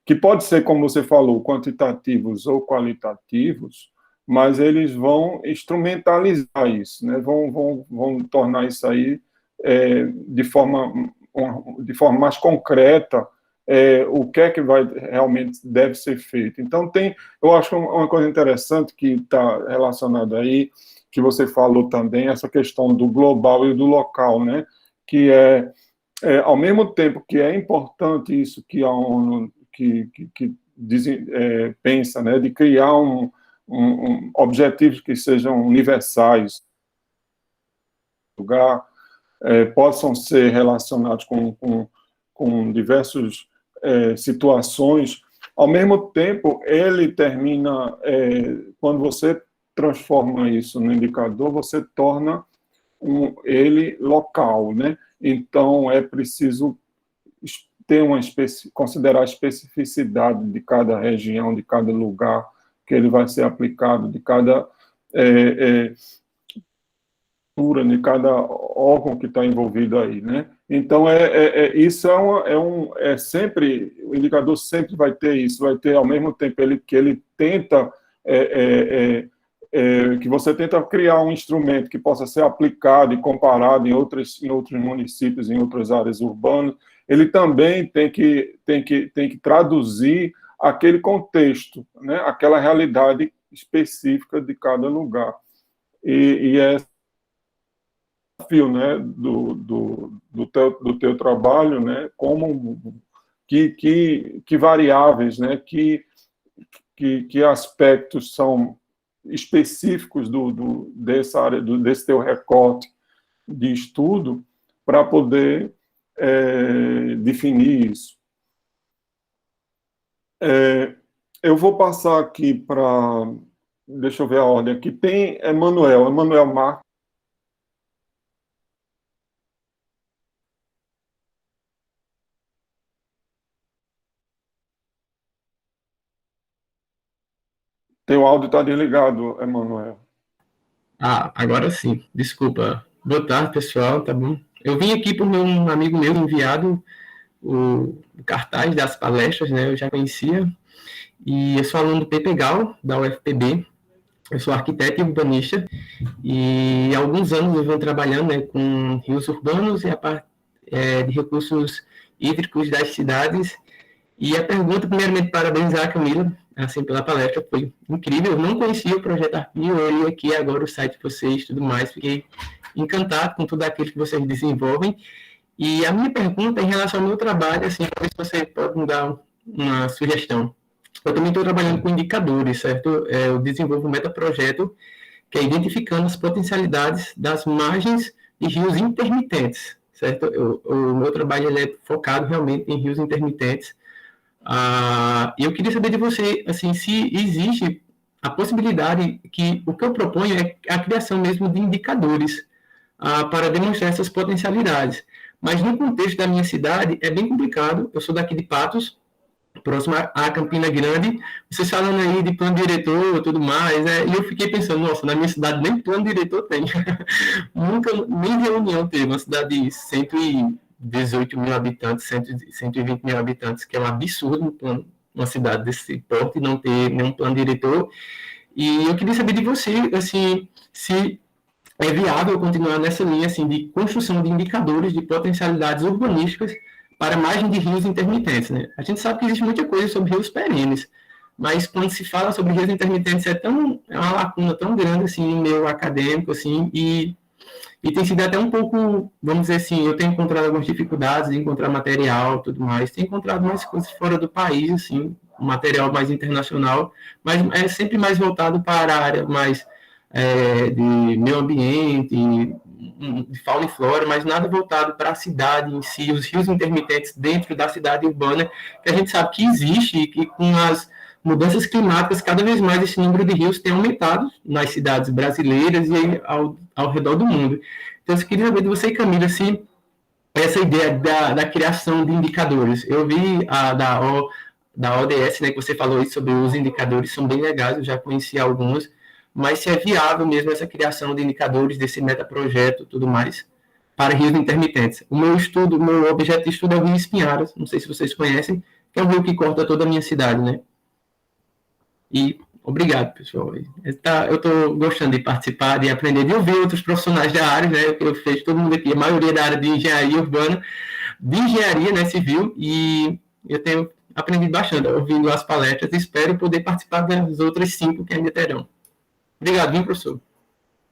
que pode ser, como você falou, quantitativos ou qualitativos, mas eles vão instrumentalizar isso, né? Vão tornar isso aí de forma mais concreta, o que é que realmente deve ser feito. Então, eu acho uma coisa interessante que está relacionada aí, que você falou também, essa questão do global e do local, né? Que ao mesmo tempo que é importante isso que a ONU pensa, né? De criar objetivos que sejam universais, possam ser relacionados com diversas situações. Ao mesmo tempo, ele termina, quando você transforma isso no indicador, você torna ele local, né? Então, é preciso considerar a especificidade de cada região, de cada lugar que ele vai ser aplicado, de cada de cada órgão que está envolvido aí, né? Então, isso sempre, o indicador sempre vai ter isso, vai ter, ao mesmo tempo, que ele tenta, que você tenta criar um instrumento que possa ser aplicado e comparado em outros municípios, em outras áreas urbanas, ele também tem que traduzir aquele contexto, né? Aquela realidade específica de cada lugar. E é desafio, né, do teu trabalho, né, como que variáveis, né, que aspectos são específicos dessa área, desse teu recorte de estudo, para poder definir isso. Eu vou passar aqui para... Deixa eu ver a ordem aqui. Tem Emanuel Marques. Teu áudio está desligado, Emanuel. Agora sim. Desculpa. Boa tarde, pessoal. Tá bom? Eu vim aqui por um amigo meu enviado o cartaz das palestras, né? Eu já conhecia. E eu sou aluno do PPGAL, da UFPB. Eu sou arquiteto e urbanista. E há alguns anos eu venho trabalhando, né, com rios urbanos e a parte de recursos hídricos das cidades. E a pergunta, primeiramente, parabenizar a Camila, assim, pela palestra, foi incrível. Eu não conhecia o Projeto Arpio, eu li aqui agora o site de vocês e tudo mais, fiquei encantado com tudo aquilo que vocês desenvolvem. E a minha pergunta é em relação ao meu trabalho, assim, para ver se você pode me dar uma sugestão. Eu também estou trabalhando com indicadores, certo? Eu desenvolvo um metaprojeto que é identificando as potencialidades das margens de rios intermitentes, certo? O meu trabalho ele é focado realmente em rios intermitentes. Eu queria saber de você, assim, se existe a possibilidade que o que eu proponho é a criação mesmo de indicadores para demonstrar essas potencialidades. Mas no contexto da minha cidade é bem complicado. Eu sou daqui de Patos, próximo a Campina Grande. Vocês falando aí de plano diretor e tudo mais, né? E eu fiquei pensando, nossa, na minha cidade nem plano diretor tem. Nunca, nem reunião teve. Uma cidade de 118 mil habitantes, 120 mil habitantes, que é um absurdo uma cidade desse porte não ter nenhum plano diretor. E eu queria saber de você, assim, se é viável continuar nessa linha, assim, de construção de indicadores de potencialidades urbanísticas para a margem de rios intermitentes, né? A gente sabe que existe muita coisa sobre rios perenes, mas quando se fala sobre rios intermitentes é uma lacuna tão grande, assim, no meio acadêmico, assim, e tem sido até um pouco, vamos dizer assim, eu tenho encontrado algumas dificuldades de encontrar material e tudo mais, tenho encontrado mais coisas fora do país, assim, material mais internacional, mas é sempre mais voltado para a área mais de meio ambiente, de fauna e flora, mas nada voltado para a cidade em si, os rios intermitentes dentro da cidade urbana, que a gente sabe que existe e que com as mudanças climáticas, cada vez mais esse número de rios tem aumentado nas cidades brasileiras e ao redor do mundo. Então, eu queria saber de você, Camila, se essa ideia da criação de indicadores. Eu vi da ODS, né, que você falou aí sobre os indicadores, são bem legais, eu já conheci alguns, mas se é viável mesmo essa criação de indicadores desse metaprojeto e tudo mais para rios intermitentes. O meu objeto de estudo é o Rio Espinharas, não sei se vocês conhecem, que é um rio que corta toda a minha cidade, né? E obrigado, pessoal. Eu estou gostando de participar, de aprender, de ouvir outros profissionais da área, né? Eu vejo todo mundo aqui, a maioria da área de engenharia urbana, de engenharia, né, civil, e eu tenho aprendido bastante ouvindo as palestras e espero poder participar das outras 5 que ainda terão. Obrigado, viu, professor?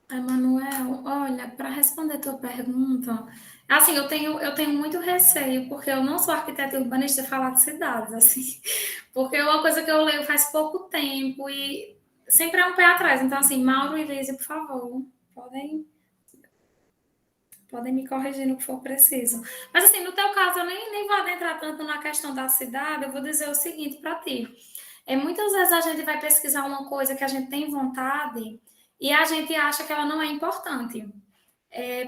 Emanuel, olha, para responder a tua pergunta, assim, eu tenho muito receio, porque eu não sou arquiteta urbanista falar de cidades, assim, porque é uma coisa que eu leio faz pouco tempo e sempre é um pé atrás. Então, assim, Mauro e Lígia, por favor, podem me corrigir no que for preciso. Mas, assim, no teu caso, eu nem vou adentrar tanto na questão da cidade, eu vou dizer o seguinte para ti. Muitas vezes a gente vai pesquisar uma coisa que a gente tem vontade e a gente acha que ela não é importante.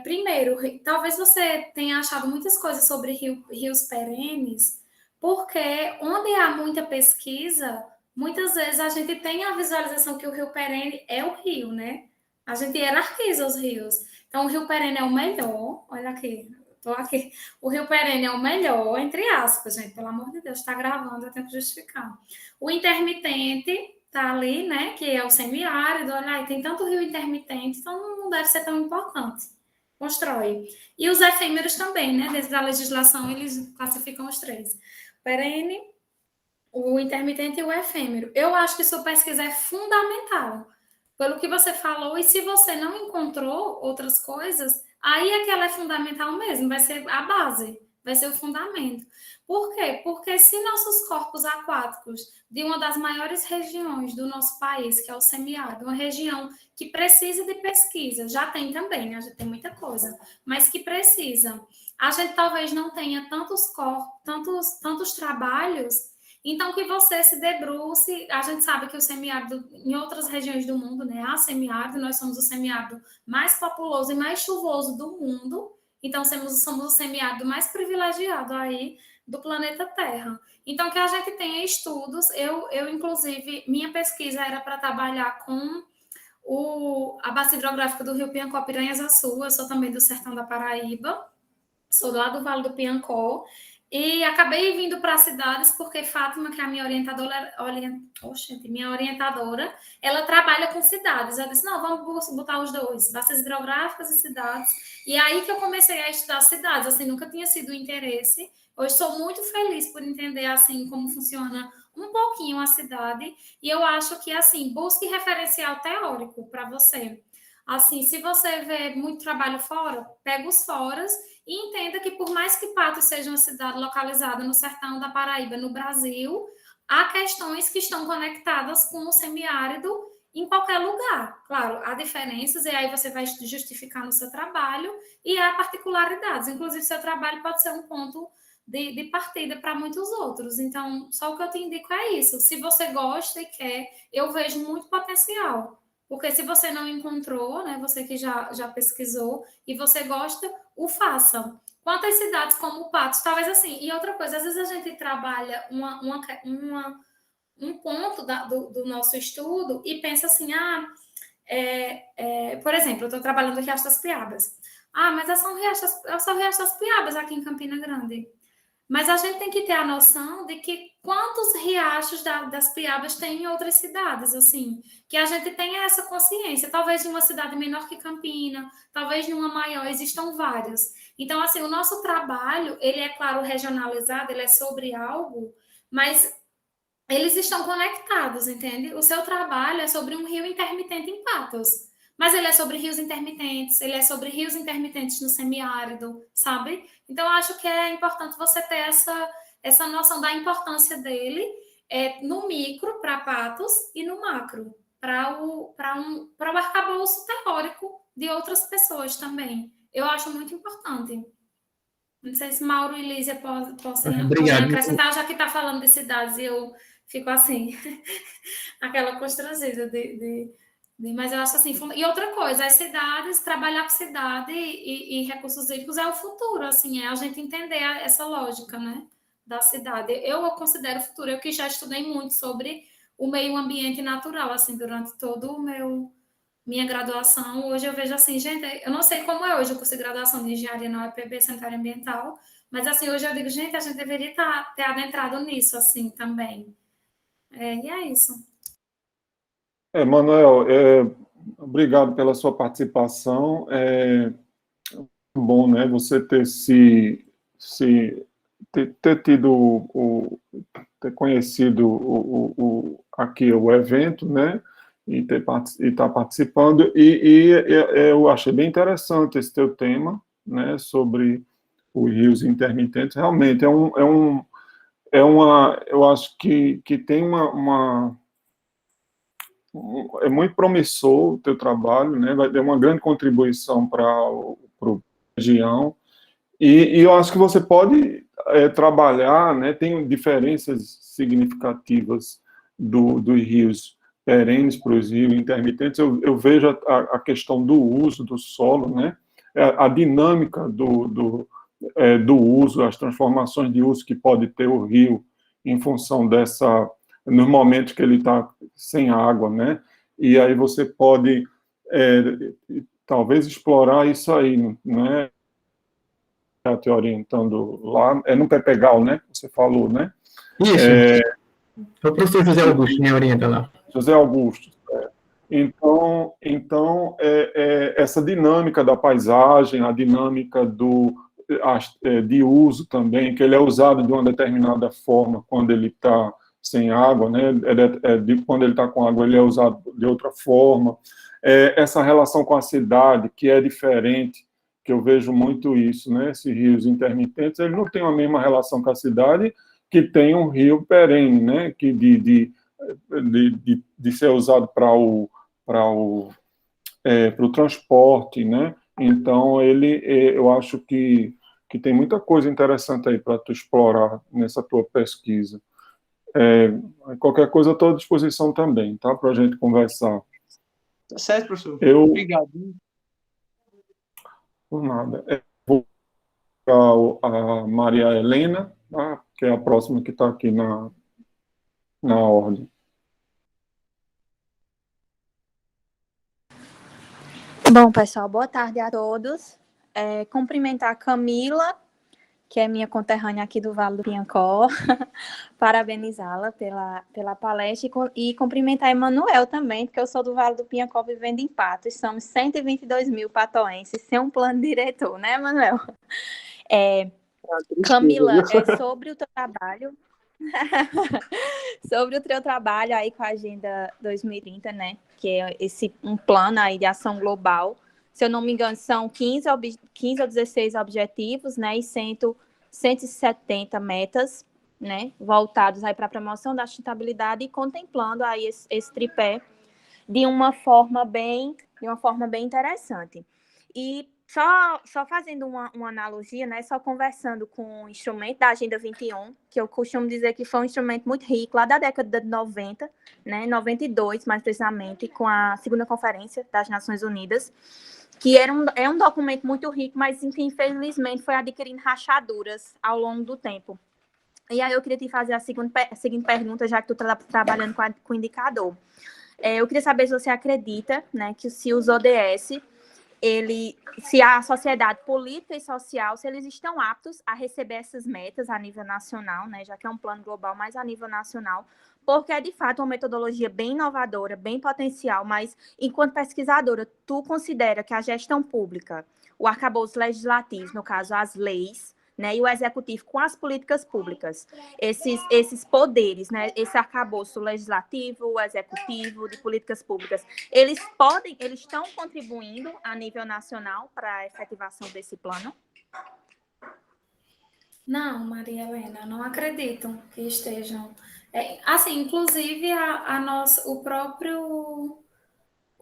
Primeiro, talvez você tenha achado muitas coisas sobre rios perenes, porque onde há muita pesquisa, muitas vezes a gente tem a visualização que o rio perene é o rio, né? A gente hierarquiza os rios. Então, o rio perene é o melhor. Olha aqui, estou aqui. O rio perene é o melhor, entre aspas, gente. Pelo amor de Deus, está gravando, eu tenho que justificar. O intermitente tá ali, né? Que é o semiárido. Olha aí, tem tanto rio intermitente, então não deve ser tão importante. Constrói. E os efêmeros também, né? Dentro da legislação, eles classificam os 3. Perene, o intermitente e o efêmero. Eu acho que sua pesquisa é fundamental, pelo que você falou, e se você não encontrou outras coisas, aí é que ela é fundamental mesmo, vai ser a base, vai ser o fundamento. Por quê? Porque se nossos corpos aquáticos de uma das maiores regiões do nosso país, que é o semiárido, uma região que precisa de pesquisa, já tem também, né? Já tem muita coisa, mas que precisa. A gente talvez não tenha tantos trabalhos, então que você se debruce. A gente sabe que o semiárido, em outras regiões do mundo, né? Há semiárido, nós somos o semiárido mais populoso e mais chuvoso do mundo, então somos o semiárido mais privilegiado aí do planeta Terra. Então, que a gente tenha estudos, eu inclusive, minha pesquisa era para trabalhar com a bacia hidrográfica do Rio Piancó, Piranhas-Açu. Eu sou também do sertão da Paraíba, sou lá do Vale do Piancó, e acabei vindo para as cidades porque Fátima, que é a minha orientadora, ela trabalha com cidades. Eu disse, não, vamos botar os dois, bacias hidrográficas e cidades. E aí que eu comecei a estudar cidades, assim, nunca tinha sido o interesse. Hoje sou muito feliz por entender, assim, como funciona um pouquinho a cidade, e eu acho que, assim, busque referencial teórico para você. Assim, se você vê muito trabalho fora, pega os foras e entenda que, por mais que Patos seja uma cidade localizada no sertão da Paraíba, no Brasil, há questões que estão conectadas com o semiárido em qualquer lugar. Claro, há diferenças, e aí você vai justificar no seu trabalho, e há particularidades. Inclusive, seu trabalho pode ser um ponto de partida para muitos outros. Então, só o que eu te indico é isso. Se você gosta e quer, eu vejo muito potencial. Porque se você não encontrou, né, você que já pesquisou e você gosta, o faça. Quantas cidades como Patos, talvez assim. E outra coisa, às vezes a gente trabalha um ponto do nosso estudo e pensa assim, por exemplo, eu estou trabalhando em Riacho das Piabas. Mas é só Riacho das Piabas aqui em Campina Grande. Mas a gente tem que ter a noção de que quantos riachos das Piabas tem em outras cidades, assim, que a gente tenha essa consciência. Talvez em uma cidade menor que Campina, talvez em uma maior, existam vários. Então, assim, o nosso trabalho, ele é, claro, regionalizado, ele é sobre algo, mas eles estão conectados, entende? O seu trabalho é sobre um rio intermitente em Patos, mas ele é sobre rios intermitentes, ele é sobre rios intermitentes no semiárido, sabe? Então, eu acho que é importante você ter essa noção da importância dele no micro, para Patos, e no macro, para o arcabouço teórico de outras pessoas também. Eu acho muito importante. Não sei se Mauro e Lísia podem acrescentar, já que está falando de cidades, e eu fico assim, aquela constrangida mas eu acho assim, e outra coisa, as cidades, trabalhar com cidade e recursos hídricos é o futuro, assim, é a gente entender essa lógica, né, da cidade. Eu considero o futuro, eu que já estudei muito sobre o meio ambiente natural, assim, durante todo o minha graduação. Hoje eu vejo assim, gente, eu não sei como é hoje o curso de graduação de engenharia na UEPB, sanitária ambiental, mas assim, hoje eu digo, gente, a gente deveria ter adentrado nisso, assim, também. E é isso. Manuel, obrigado pela sua participação. É bom, né, você ter ter conhecido aqui o evento, né, e estar participando, eu achei bem interessante esse teu tema, né, sobre os rios intermitentes. Realmente eu acho que tem é muito promissor o teu trabalho, né, vai ter uma grande contribuição para a região, e eu acho que você pode trabalhar, né, tem diferenças significativas dos rios perenes para os rios intermitentes. Eu vejo a questão do uso do solo, né, a dinâmica do uso, as transformações de uso que pode ter o rio em função nos momentos que ele está sem água, né, e aí você pode talvez explorar isso aí, né, te orientando lá, no Pepegal, né, que você falou, né? Isso. O professor José Augusto me orienta lá. José Augusto. Então, essa dinâmica da paisagem, a dinâmica de uso também, que ele é usado de uma determinada forma quando ele está sem água, né? Quando ele está com água, ele é usado de outra forma. Essa relação com a cidade, que é diferente, que eu vejo muito isso, né? Esses rios intermitentes, eles não têm a mesma relação com a cidade que tem um rio perene, né? Que de ser usado para o transporte, né? Então, eu acho que tem muita coisa interessante aí para tu explorar nessa tua pesquisa. Qualquer coisa, eu estou à disposição também, tá? Para a gente conversar. Tá certo, professor. Obrigado. Por nada. Vou a Maria Helena, tá? Que é a próxima que está aqui na ordem. Bom, pessoal, boa tarde a todos. Cumprimentar a Camila, que é minha conterrânea aqui do Vale do Piancó, parabenizá-la pela palestra e cumprimentar a Emanuel também, porque eu sou do Vale do Piancó vivendo em Patos, somos 122 mil patoenses sem um plano diretor, né, Emanuel? Camila, sobre o teu trabalho, sobre o teu trabalho aí com a Agenda 2030, né, que é um plano aí de ação global. Se eu não me engano, são 15 ou 16 objetivos, né, e 170 metas, né, voltados aí para a promoção da sustentabilidade e contemplando aí esse tripé de uma forma bem interessante. E só fazendo uma analogia, né, só conversando com o instrumento da Agenda 21, que eu costumo dizer que foi um instrumento muito rico, lá da década de 90, né, 92, mais precisamente, com a segunda conferência das Nações Unidas, que é um documento muito rico, mas que infelizmente foi adquirindo rachaduras ao longo do tempo. E aí eu queria te fazer a seguinte pergunta, já que tu está trabalhando com indicador. Eu queria saber se você acredita, né, que se os ODS, se a sociedade política e social, se eles estão aptos a receber essas metas a nível nacional, né, já que é um plano global, mas a nível nacional, porque é, de fato, uma metodologia bem inovadora, bem potencial, mas, enquanto pesquisadora, tu considera que a gestão pública, o arcabouço legislativo, no caso, as leis, né, e o executivo com as políticas públicas, esses poderes, né, esse arcabouço legislativo, o executivo, de políticas públicas, eles estão contribuindo a nível nacional para a efetivação desse plano? Não, Maria Helena, não acredito que estejam. Assim, inclusive, o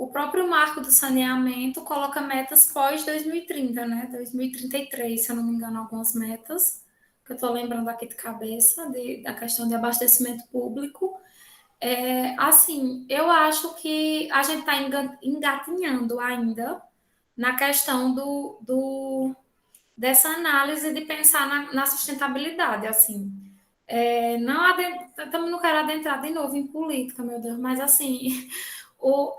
próprio marco do saneamento coloca metas pós-2030, né? 2033, se eu não me engano, algumas metas, que eu estou lembrando aqui de cabeça, da questão de abastecimento público. Assim, eu acho que a gente está engatinhando ainda na questão dessa análise de pensar na sustentabilidade, assim. Não quero adentrar de novo em política, meu Deus, mas assim,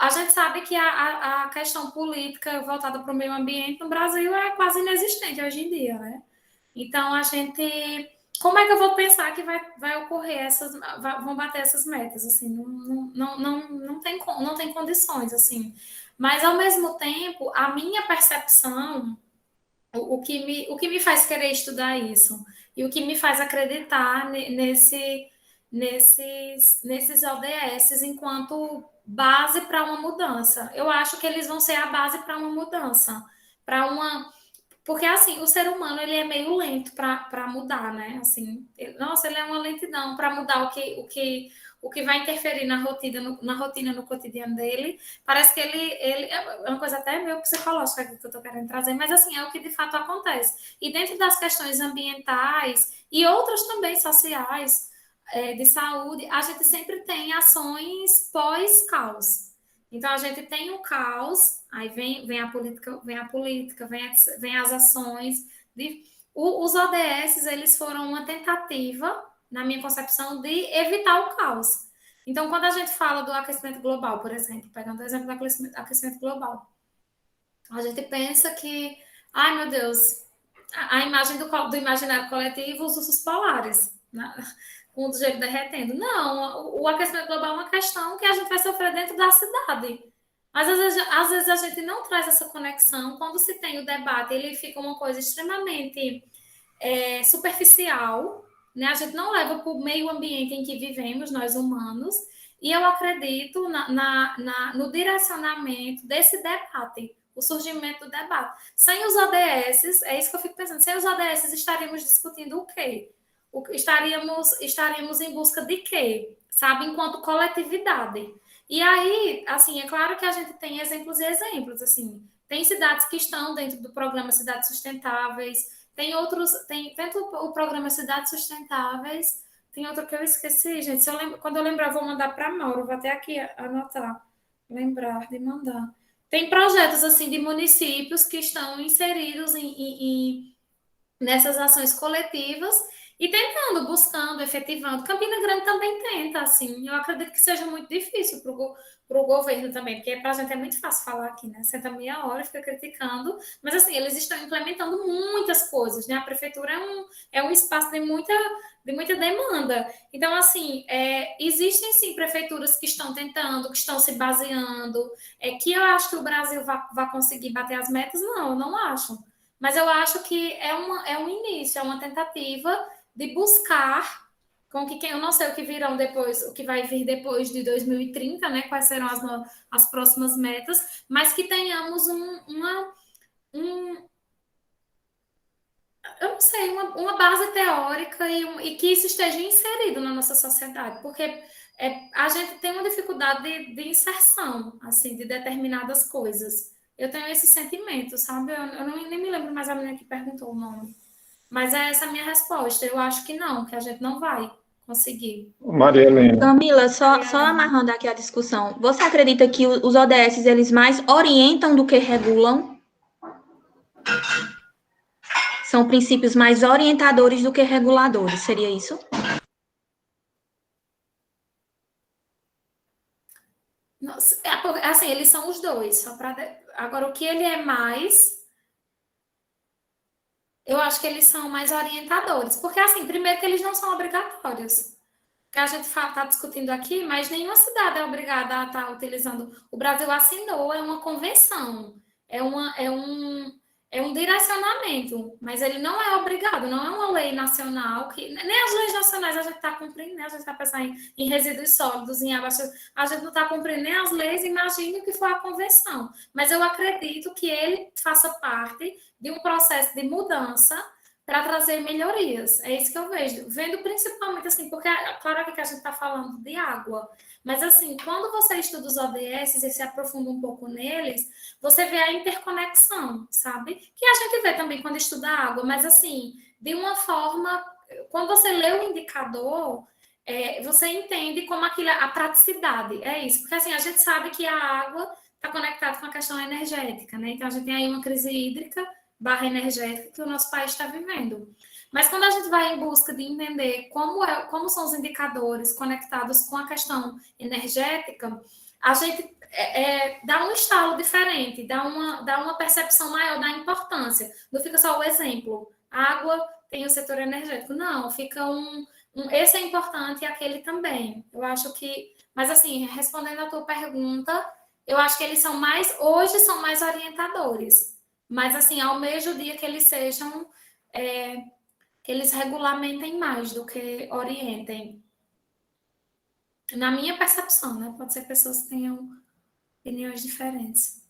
a gente sabe que a questão política voltada para o meio ambiente no Brasil é quase inexistente hoje em dia, né? Então, como é que eu vou pensar que vai ocorrer vão bater essas metas, assim, não tem condições, assim. Mas, ao mesmo tempo, a minha percepção, o que me faz querer estudar isso e o que me faz acreditar nesses ODS enquanto base para uma mudança. Eu acho que eles vão ser a base para uma mudança, porque assim, o ser humano ele é meio lento para mudar, né? Assim, ele é uma lentidão para mudar o que vai interferir na rotina, no cotidiano dele. Parece que ele é uma coisa até meio psicológica que eu estou querendo trazer, mas assim, é o que de fato acontece. E dentro das questões ambientais e outras também sociais, de saúde, a gente sempre tem ações pós-caos. Então, a gente tem o caos, aí vem a política, vem as ações. Os ODS, eles foram uma tentativa, na minha concepção, de evitar o caos. Então, quando a gente fala do aquecimento global, por exemplo, pegando o exemplo do aquecimento global, a gente pensa que, ai meu Deus, a imagem do imaginário coletivo, os ursos polares, né? Com o gelo derretendo. Não, o aquecimento global é uma questão que a gente vai sofrer dentro da cidade. Mas às vezes a gente não traz essa conexão. Quando se tem o debate, ele fica uma coisa extremamente superficial, né? A gente não leva para o meio ambiente em que vivemos, nós humanos, e eu acredito no direcionamento desse debate, o surgimento do debate. Sem os ODS, é isso que eu fico pensando, sem os ODS estaríamos discutindo o quê? Estaríamos em busca de quê? Sabe, enquanto coletividade. E aí, assim, é claro que a gente tem exemplos e exemplos, assim, tem cidades que estão dentro do programa Cidades Sustentáveis, tem tanto o programa Cidades Sustentáveis, tem outro que eu esqueci, gente, quando eu lembrar, eu vou mandar para a Mauro, vou até aqui anotar, lembrar de mandar. Tem projetos, assim, de municípios que estão inseridos nessas ações coletivas e buscando, efetivando. Campina Grande também tenta, assim. Eu acredito que seja muito difícil para o governo também, porque para a gente é muito fácil falar aqui, né? Senta meia hora e fica criticando, mas assim, eles estão implementando muitas coisas, né? A prefeitura é um espaço de muita demanda. Então, assim, existem sim prefeituras que estão tentando, que estão se baseando, que eu acho que o Brasil vai conseguir bater as metas, não, eu não acho. Mas eu acho que é um início, é uma tentativa de buscar eu não sei o que virão depois, o que vai vir depois de 2030, né? Quais serão as próximas metas, mas que tenhamos eu não sei, uma base teórica e que isso esteja inserido na nossa sociedade, porque a gente tem uma dificuldade de inserção, assim, de determinadas coisas. Eu tenho esse sentimento, sabe? Eu nem me lembro mais a menina que perguntou o nome. Mas é essa a minha resposta. Eu acho que não, que a gente não vai conseguir. Maria Helena. Camila, só amarrando aqui a discussão, você acredita que os ODS, eles mais orientam do que regulam? São princípios mais orientadores do que reguladores, seria isso? Nossa, assim, eles são os dois. Agora, o que ele é mais... Eu acho que eles são mais orientadores. Porque, assim, primeiro que eles não são obrigatórios. Que a gente está discutindo aqui, mas nenhuma cidade é obrigada a estar utilizando. O Brasil assinou, é uma convenção, é um direcionamento, mas ele não é obrigado, não é uma lei nacional, que nem as leis nacionais a gente está cumprindo, né? A gente está pensando em resíduos sólidos, em água, a gente não está cumprindo nem as leis, imagine o que for a convenção. Mas eu acredito que ele faça parte de um processo de mudança para trazer melhorias. É isso que eu vejo. Vendo principalmente assim, porque, claro que a gente está falando de água, mas assim, quando você estuda os ODS e se aprofunda um pouco neles, você vê a interconexão, sabe? Que a gente vê também quando estuda água, mas assim, de uma forma, quando você lê o indicador, você entende como aquilo, a praticidade, é isso. Porque assim, a gente sabe que a água está conectada com a questão energética, né? Então a gente tem aí uma crise hídrica / energética que o nosso país está vivendo. Mas quando a gente vai em busca de entender como são os indicadores conectados com a questão energética, a gente dá um estalo diferente, dá uma percepção maior da importância. Não fica só o exemplo, água tem o setor energético. Não, fica esse é importante e aquele também. Eu acho que... Mas assim, respondendo a tua pergunta, eu acho que eles hoje são mais orientadores. Mas assim, almejo o dia que eles sejam... que eles regulamentem mais do que orientem. Na minha percepção, né? Pode ser pessoas que tenham opiniões diferentes.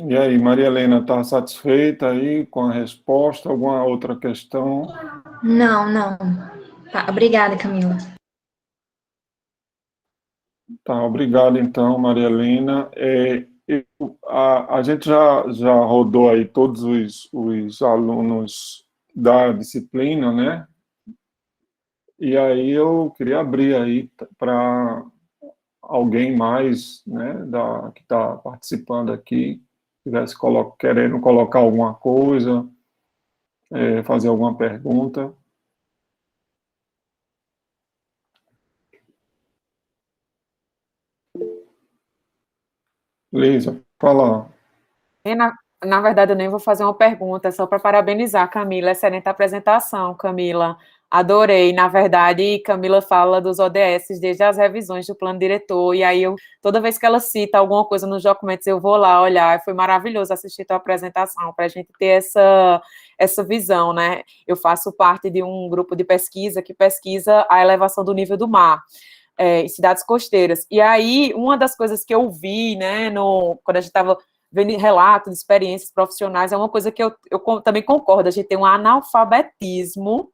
E aí, Maria Helena, está satisfeita aí com a resposta? Alguma outra questão? Não. Tá, obrigada, Camila. Tá, obrigado então, Maria Helena. A gente já rodou aí todos os alunos da disciplina, né? E aí eu queria abrir aí para alguém mais, né, que está participando aqui, estivesse querendo colocar alguma coisa, fazer alguma pergunta. Lígia, fala. Na verdade, eu nem vou fazer uma pergunta, é só para parabenizar, Camila. Excelente apresentação, Camila. Adorei. Na verdade, Camila fala dos ODS desde as revisões do plano diretor, e aí toda vez que ela cita alguma coisa nos documentos, eu vou lá olhar. Foi maravilhoso assistir a tua apresentação, para a gente ter essa visão, né? Eu faço parte de um grupo de pesquisa que pesquisa a elevação do nível do mar. Em cidades costeiras. E aí, uma das coisas que eu vi, né, quando a gente estava vendo relatos de experiências profissionais, é uma coisa que eu também concordo, a gente tem um analfabetismo,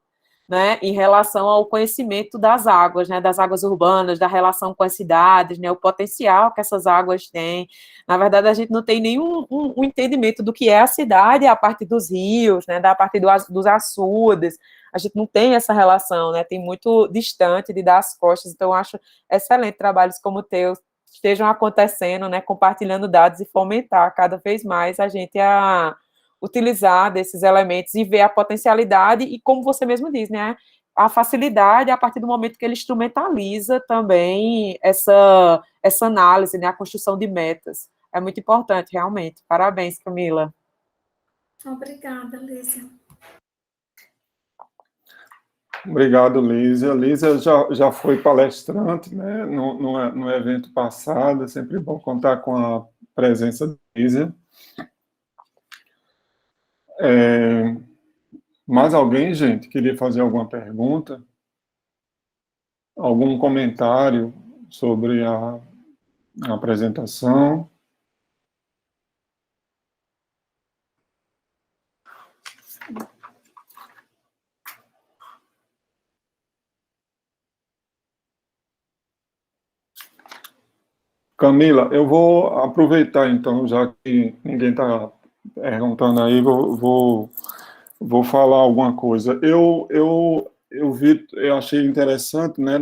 né, em relação ao conhecimento das águas, né, das águas urbanas, da relação com as cidades, né, o potencial que essas águas têm. Na verdade, a gente não tem nenhum um entendimento do que é a cidade a partir dos rios, né, da partir dos açudes. A gente não tem essa relação, né, tem muito distante de dar as costas. Então eu acho excelente trabalhos como o teu estejam acontecendo, né, compartilhando dados e fomentar cada vez mais a gente a utilizar desses elementos e ver a potencialidade e, como você mesmo diz, né, a facilidade a partir do momento que ele instrumentaliza também essa análise, né, a construção de metas. É muito importante, realmente. Parabéns, Camila. Obrigada, Lígia. Obrigado, Lígia. Lígia já foi palestrante, né, no evento passado. É sempre bom contar com a presença de Lígia. Mais alguém, gente, queria fazer alguma pergunta? Algum comentário sobre a apresentação? Camila, eu vou aproveitar, então, já que ninguém está perguntando aí, vou falar alguma coisa. Eu achei interessante, né,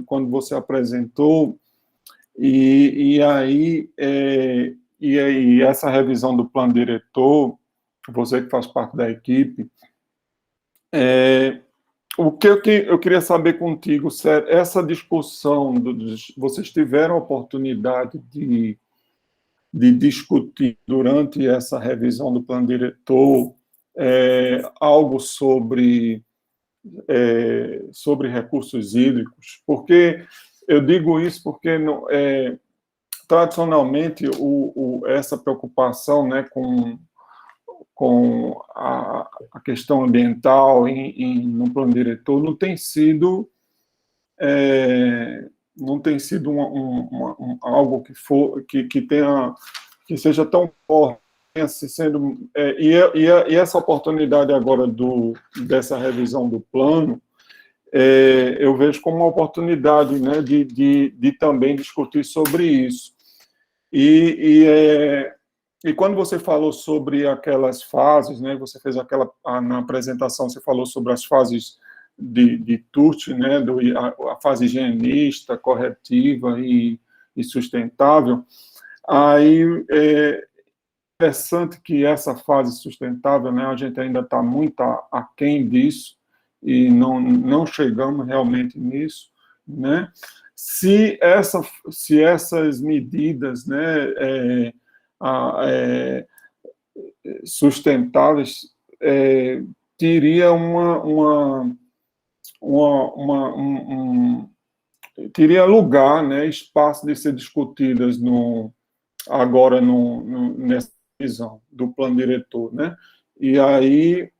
quando você apresentou, e aí essa revisão do plano diretor, você que faz parte da equipe, o que eu queria saber contigo, sério, essa discussão, vocês tiveram a oportunidade de discutir durante essa revisão do plano diretor algo sobre recursos hídricos? Porque eu digo isso porque tradicionalmente essa preocupação, né, com a questão ambiental no plano diretor não tem sido algo que tenha que seja tão forte, assim, sendo, e essa oportunidade agora dessa revisão do plano, eu vejo como uma oportunidade, né, de também discutir sobre isso. E quando você falou sobre aquelas fases, né, você fez na apresentação, você falou sobre as fases de Turti, né, a fase higienista, corretiva e sustentável. Aí é interessante que essa fase sustentável, né, a gente ainda está muito aquém disso, e não chegamos realmente nisso, né? Se essas medidas, né, sustentáveis, teria teria lugar, né, espaço de ser discutidas agora nessa visão do plano diretor, né? E aí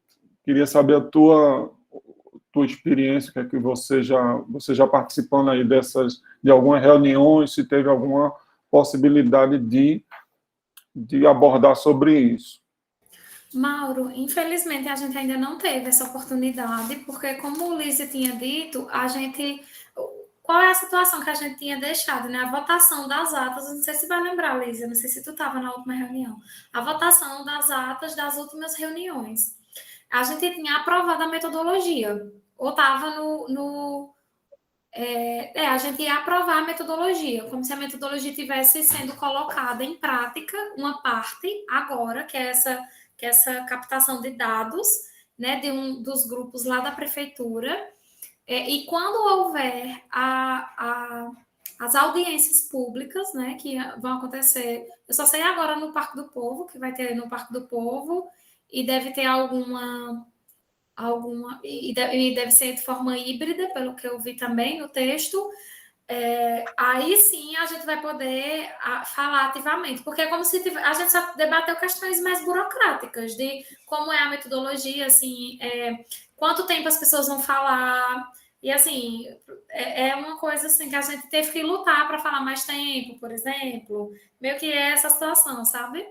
queria saber a tua experiência, que é que você já participando aí de algumas reuniões, se teve alguma possibilidade de abordar sobre isso. Mauro, infelizmente a gente ainda não teve essa oportunidade, porque como o Lízia tinha dito, qual é a situação que a gente tinha deixado, né? A votação das atas, não sei se vai lembrar, Lízia, não sei se tu estava na última reunião, a votação das atas das últimas reuniões. A gente tinha aprovado a metodologia, ou estava a gente ia aprovar a metodologia, como se a metodologia estivesse sendo colocada em prática, uma parte agora, que é essa captação de dados, né, dos grupos lá da prefeitura, e quando houver as audiências públicas, né, que vão acontecer, eu só sei agora no Parque do Povo, que vai ter no Parque do Povo, e deve ter e deve ser de forma híbrida, pelo que eu vi também no texto, aí sim a gente vai poder falar ativamente, porque é como se a gente só debateu questões mais burocráticas, de como é a metodologia, assim, quanto tempo as pessoas vão falar, e assim, é uma coisa assim que a gente teve que lutar para falar mais tempo, por exemplo, meio que é essa situação, sabe?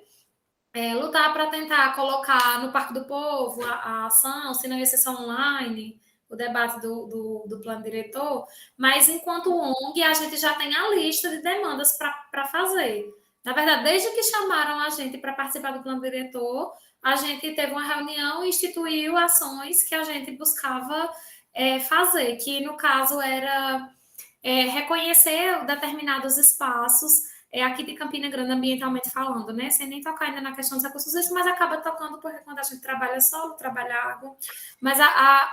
Lutar para tentar colocar no Parque do Povo a ação, se não ia ser só online, o debate do plano diretor, mas enquanto ONG, a gente já tem a lista de demandas para fazer. Na verdade, desde que chamaram a gente para participar do plano diretor, a gente teve uma reunião e instituiu ações que a gente buscava fazer, que no caso era reconhecer determinados espaços, aqui de Campina Grande, ambientalmente falando, né? Sem nem tocar ainda na questão dos recursos hídricos, mas acaba tocando porque quando a gente trabalha solo, trabalha água, mas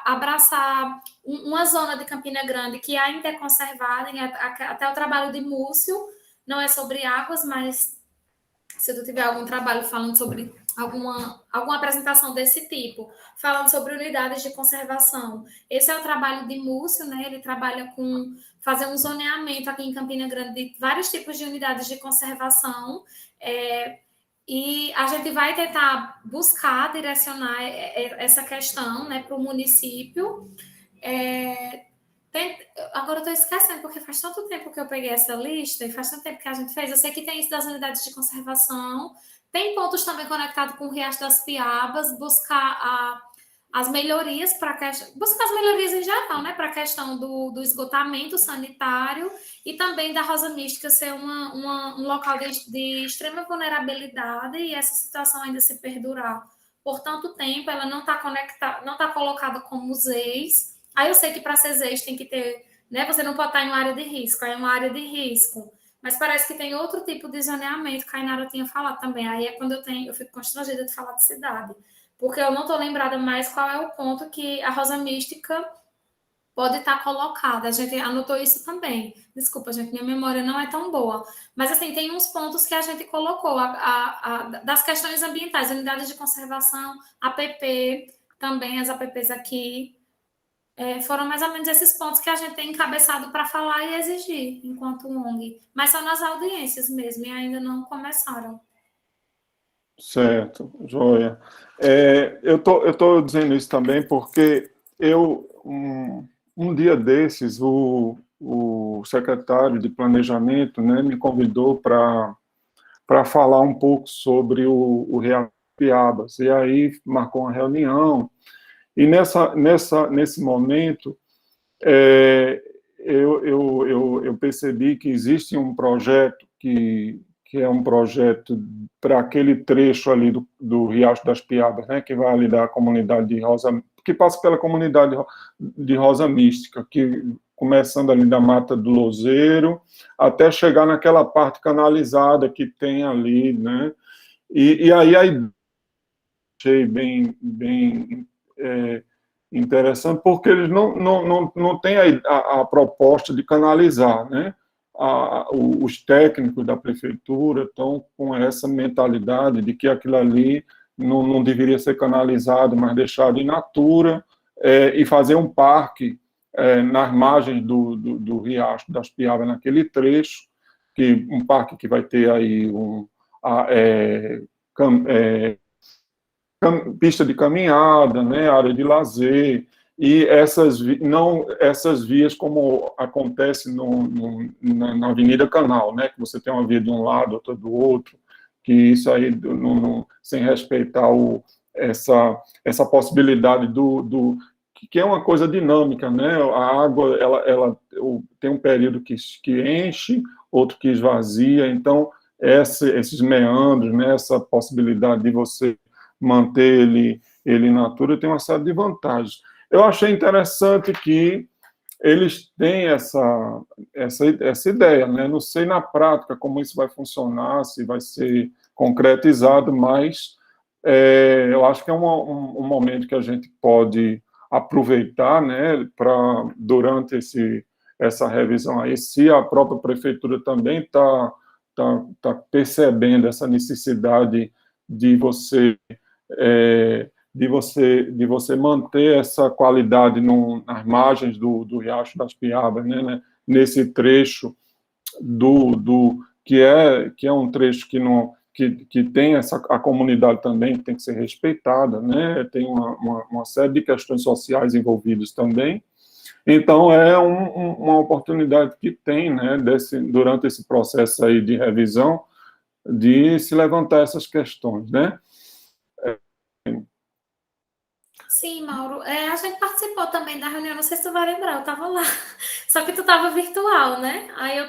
abraçar uma zona de Campina Grande que ainda é conservada, até o trabalho de Múcio, não é sobre águas, mas se tu tiver algum trabalho falando sobre alguma apresentação desse tipo, falando sobre unidades de conservação. Esse é o trabalho de Múcio, né? Ele trabalha com fazer um zoneamento aqui em Campina Grande de vários tipos de unidades de conservação, e a gente vai tentar buscar, direcionar essa questão, né, para o município. Agora eu estou esquecendo, porque faz tanto tempo que eu peguei essa lista, e faz tanto tempo que a gente fez. Eu sei que tem isso das unidades de conservação, tem pontos também conectados com o Riacho das Piabas, buscar as melhorias buscar as melhorias em geral, né, para a questão do esgotamento sanitário, e também da Rosa Mística ser um local de extrema vulnerabilidade, e essa situação ainda se perdurar por tanto tempo, ela não está conectada, não está colocada como ZEIS. Aí eu sei que para ser ZEIS tem que ter, né, você não pode estar em uma área de risco, é uma área de risco. Mas parece que tem outro tipo de zoneamento, que a Inara tinha falado também. Aí é quando eu fico constrangida de falar de cidade. Porque eu não estou lembrada mais qual é o ponto que a Rosa Mística pode estar colocada. A gente anotou isso também. Desculpa, gente, minha memória não é tão boa. Mas, assim, tem uns pontos que a gente colocou, das questões ambientais, unidades de conservação, APP, também as APPs aqui. Foram mais ou menos esses pontos que a gente tem encabeçado para falar e exigir, enquanto ONG. Mas só nas audiências mesmo, e ainda não começaram. Certo, joia. Eu tô dizendo isso também porque um dia desses, o secretário de Planejamento, né, me convidou para para falar um pouco sobre o Riacho das Piabas. E aí marcou uma reunião, e nesse momento eu percebi que existe um projeto que é um projeto para aquele trecho ali do Riacho das Piabas, né, que vai ali da comunidade de Rosa, que passa pela comunidade de Rosa Mística, que começando ali da Mata do Louzeiro, até chegar naquela parte canalizada que tem ali, né, e aí achei bem interessante, porque eles não têm a proposta de canalizar, né? Os técnicos da prefeitura estão com essa mentalidade de que aquilo ali não deveria ser canalizado, mas deixado in natura, e fazer um parque nas margens do Riacho das Piabas, naquele trecho, um parque que vai ter aí pista de caminhada, né, área de lazer, e essas vias como acontece na Avenida Canal, né, que você tem uma via de um lado, outra do outro, que isso aí, sem respeitar essa possibilidade que é uma coisa dinâmica, né, a água, ela tem um período que enche, outro que esvazia, então, esses meandros, né, essa possibilidade de você manter ele in natura tem uma série de vantagens. Eu achei interessante que eles têm essa ideia, né? Não sei na prática como isso vai funcionar, se vai ser concretizado, mas eu acho que é um momento que a gente pode aproveitar, né, durante essa revisão aí, se a própria prefeitura também está percebendo essa necessidade de você manter essa qualidade nas margens do Riacho das Piabas, né, nesse trecho que é um trecho que tem a comunidade também que tem que ser respeitada, né, tem uma série de questões sociais envolvidas também. Então, é uma oportunidade que tem, né, durante esse processo aí de revisão, de se levantar essas questões, né? Sim, Mauro. A gente participou também da reunião, não sei se tu vai lembrar, eu estava lá. Só que tu estava virtual, né? Aí eu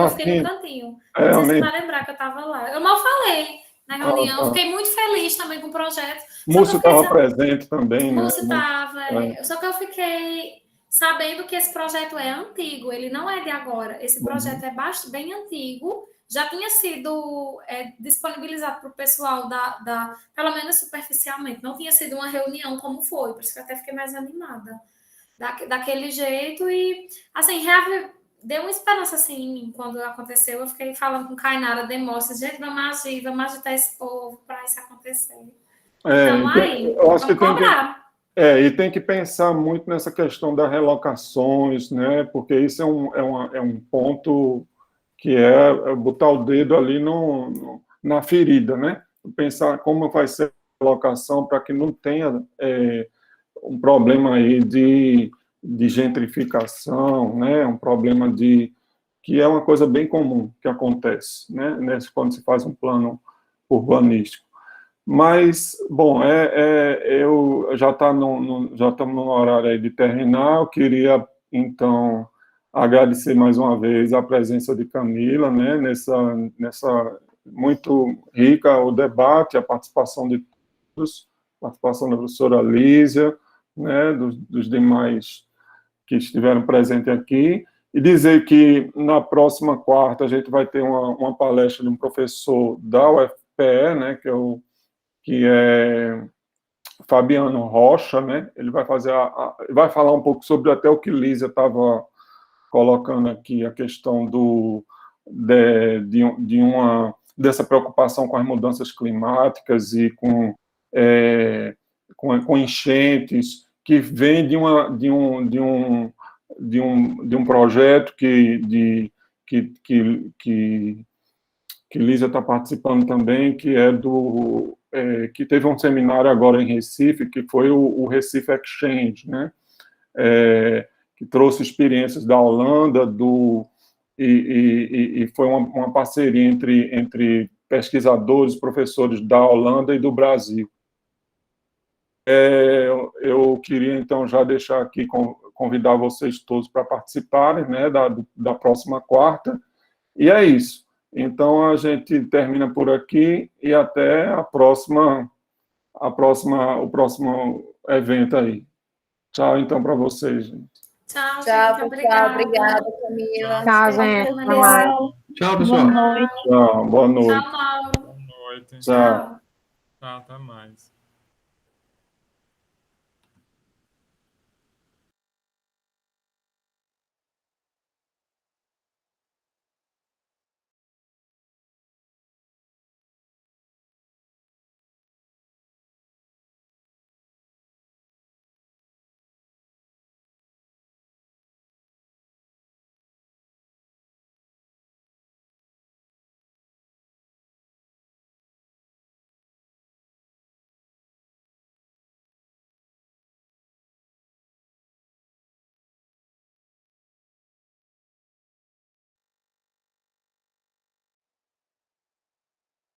fiquei no cantinho. Não sei se tu vai lembrar que eu estava lá. Eu mal falei na reunião, fiquei muito feliz também com o projeto. Múcio estava presente também, né? Múcio estava, Só que eu fiquei sabendo que esse projeto é antigo, ele não é de agora. Esse projeto é bem antigo, já tinha sido disponibilizado para o pessoal pelo menos superficialmente, não tinha sido uma reunião como foi, por isso que eu até fiquei mais animada daquele jeito, e assim, deu uma esperança assim em mim quando aconteceu. Eu fiquei falando com Kainara Demostra, gente, vamos agitar esse povo para isso acontecer. Então, aí, eu acho vamos cobrar. E tem que pensar muito nessa questão das relocações, né? Porque isso é um ponto que é botar o dedo ali na ferida, né? Pensar como vai ser a relocação para que não tenha um problema aí de gentrificação, né? Um problema que é uma coisa bem comum que acontece, né? Quando se faz um plano urbanístico. Mas, bom, eu já estamos no horário aí de terminar. Eu queria, então, agradecer mais uma vez a presença de Camila, né, nessa muito rica o debate, a participação de todos, a participação da professora Lísia, né, dos demais que estiveram presentes aqui, e dizer que na próxima quarta a gente vai ter uma palestra de um professor da UFPE, né, que é Fabiano Rocha, né? Ele vai vai falar um pouco sobre até o que Lísia estava colocando aqui, a questão dessa preocupação com as mudanças climáticas e com enchentes, que vem de um projeto que Lísia está participando também, que é que teve um seminário agora em Recife, que foi o Recife Exchange, né? Que trouxe experiências da Holanda, e foi uma parceria entre pesquisadores, professores da Holanda e do Brasil. Eu queria, então, já deixar aqui, convidar vocês todos para participarem, né, da próxima quarta, e é isso. Então, a gente termina por aqui e até o próximo evento aí. Tchau, então, para vocês, gente. Tchau, Tchau, gente. pessoal. Obrigada. Obrigada, Camila. Tchau, gente. Até mais. Tchau, pessoal. Boa noite. Tchau, boa noite. Tchau, Mauro. Boa noite. Tchau. Tchau, até mais.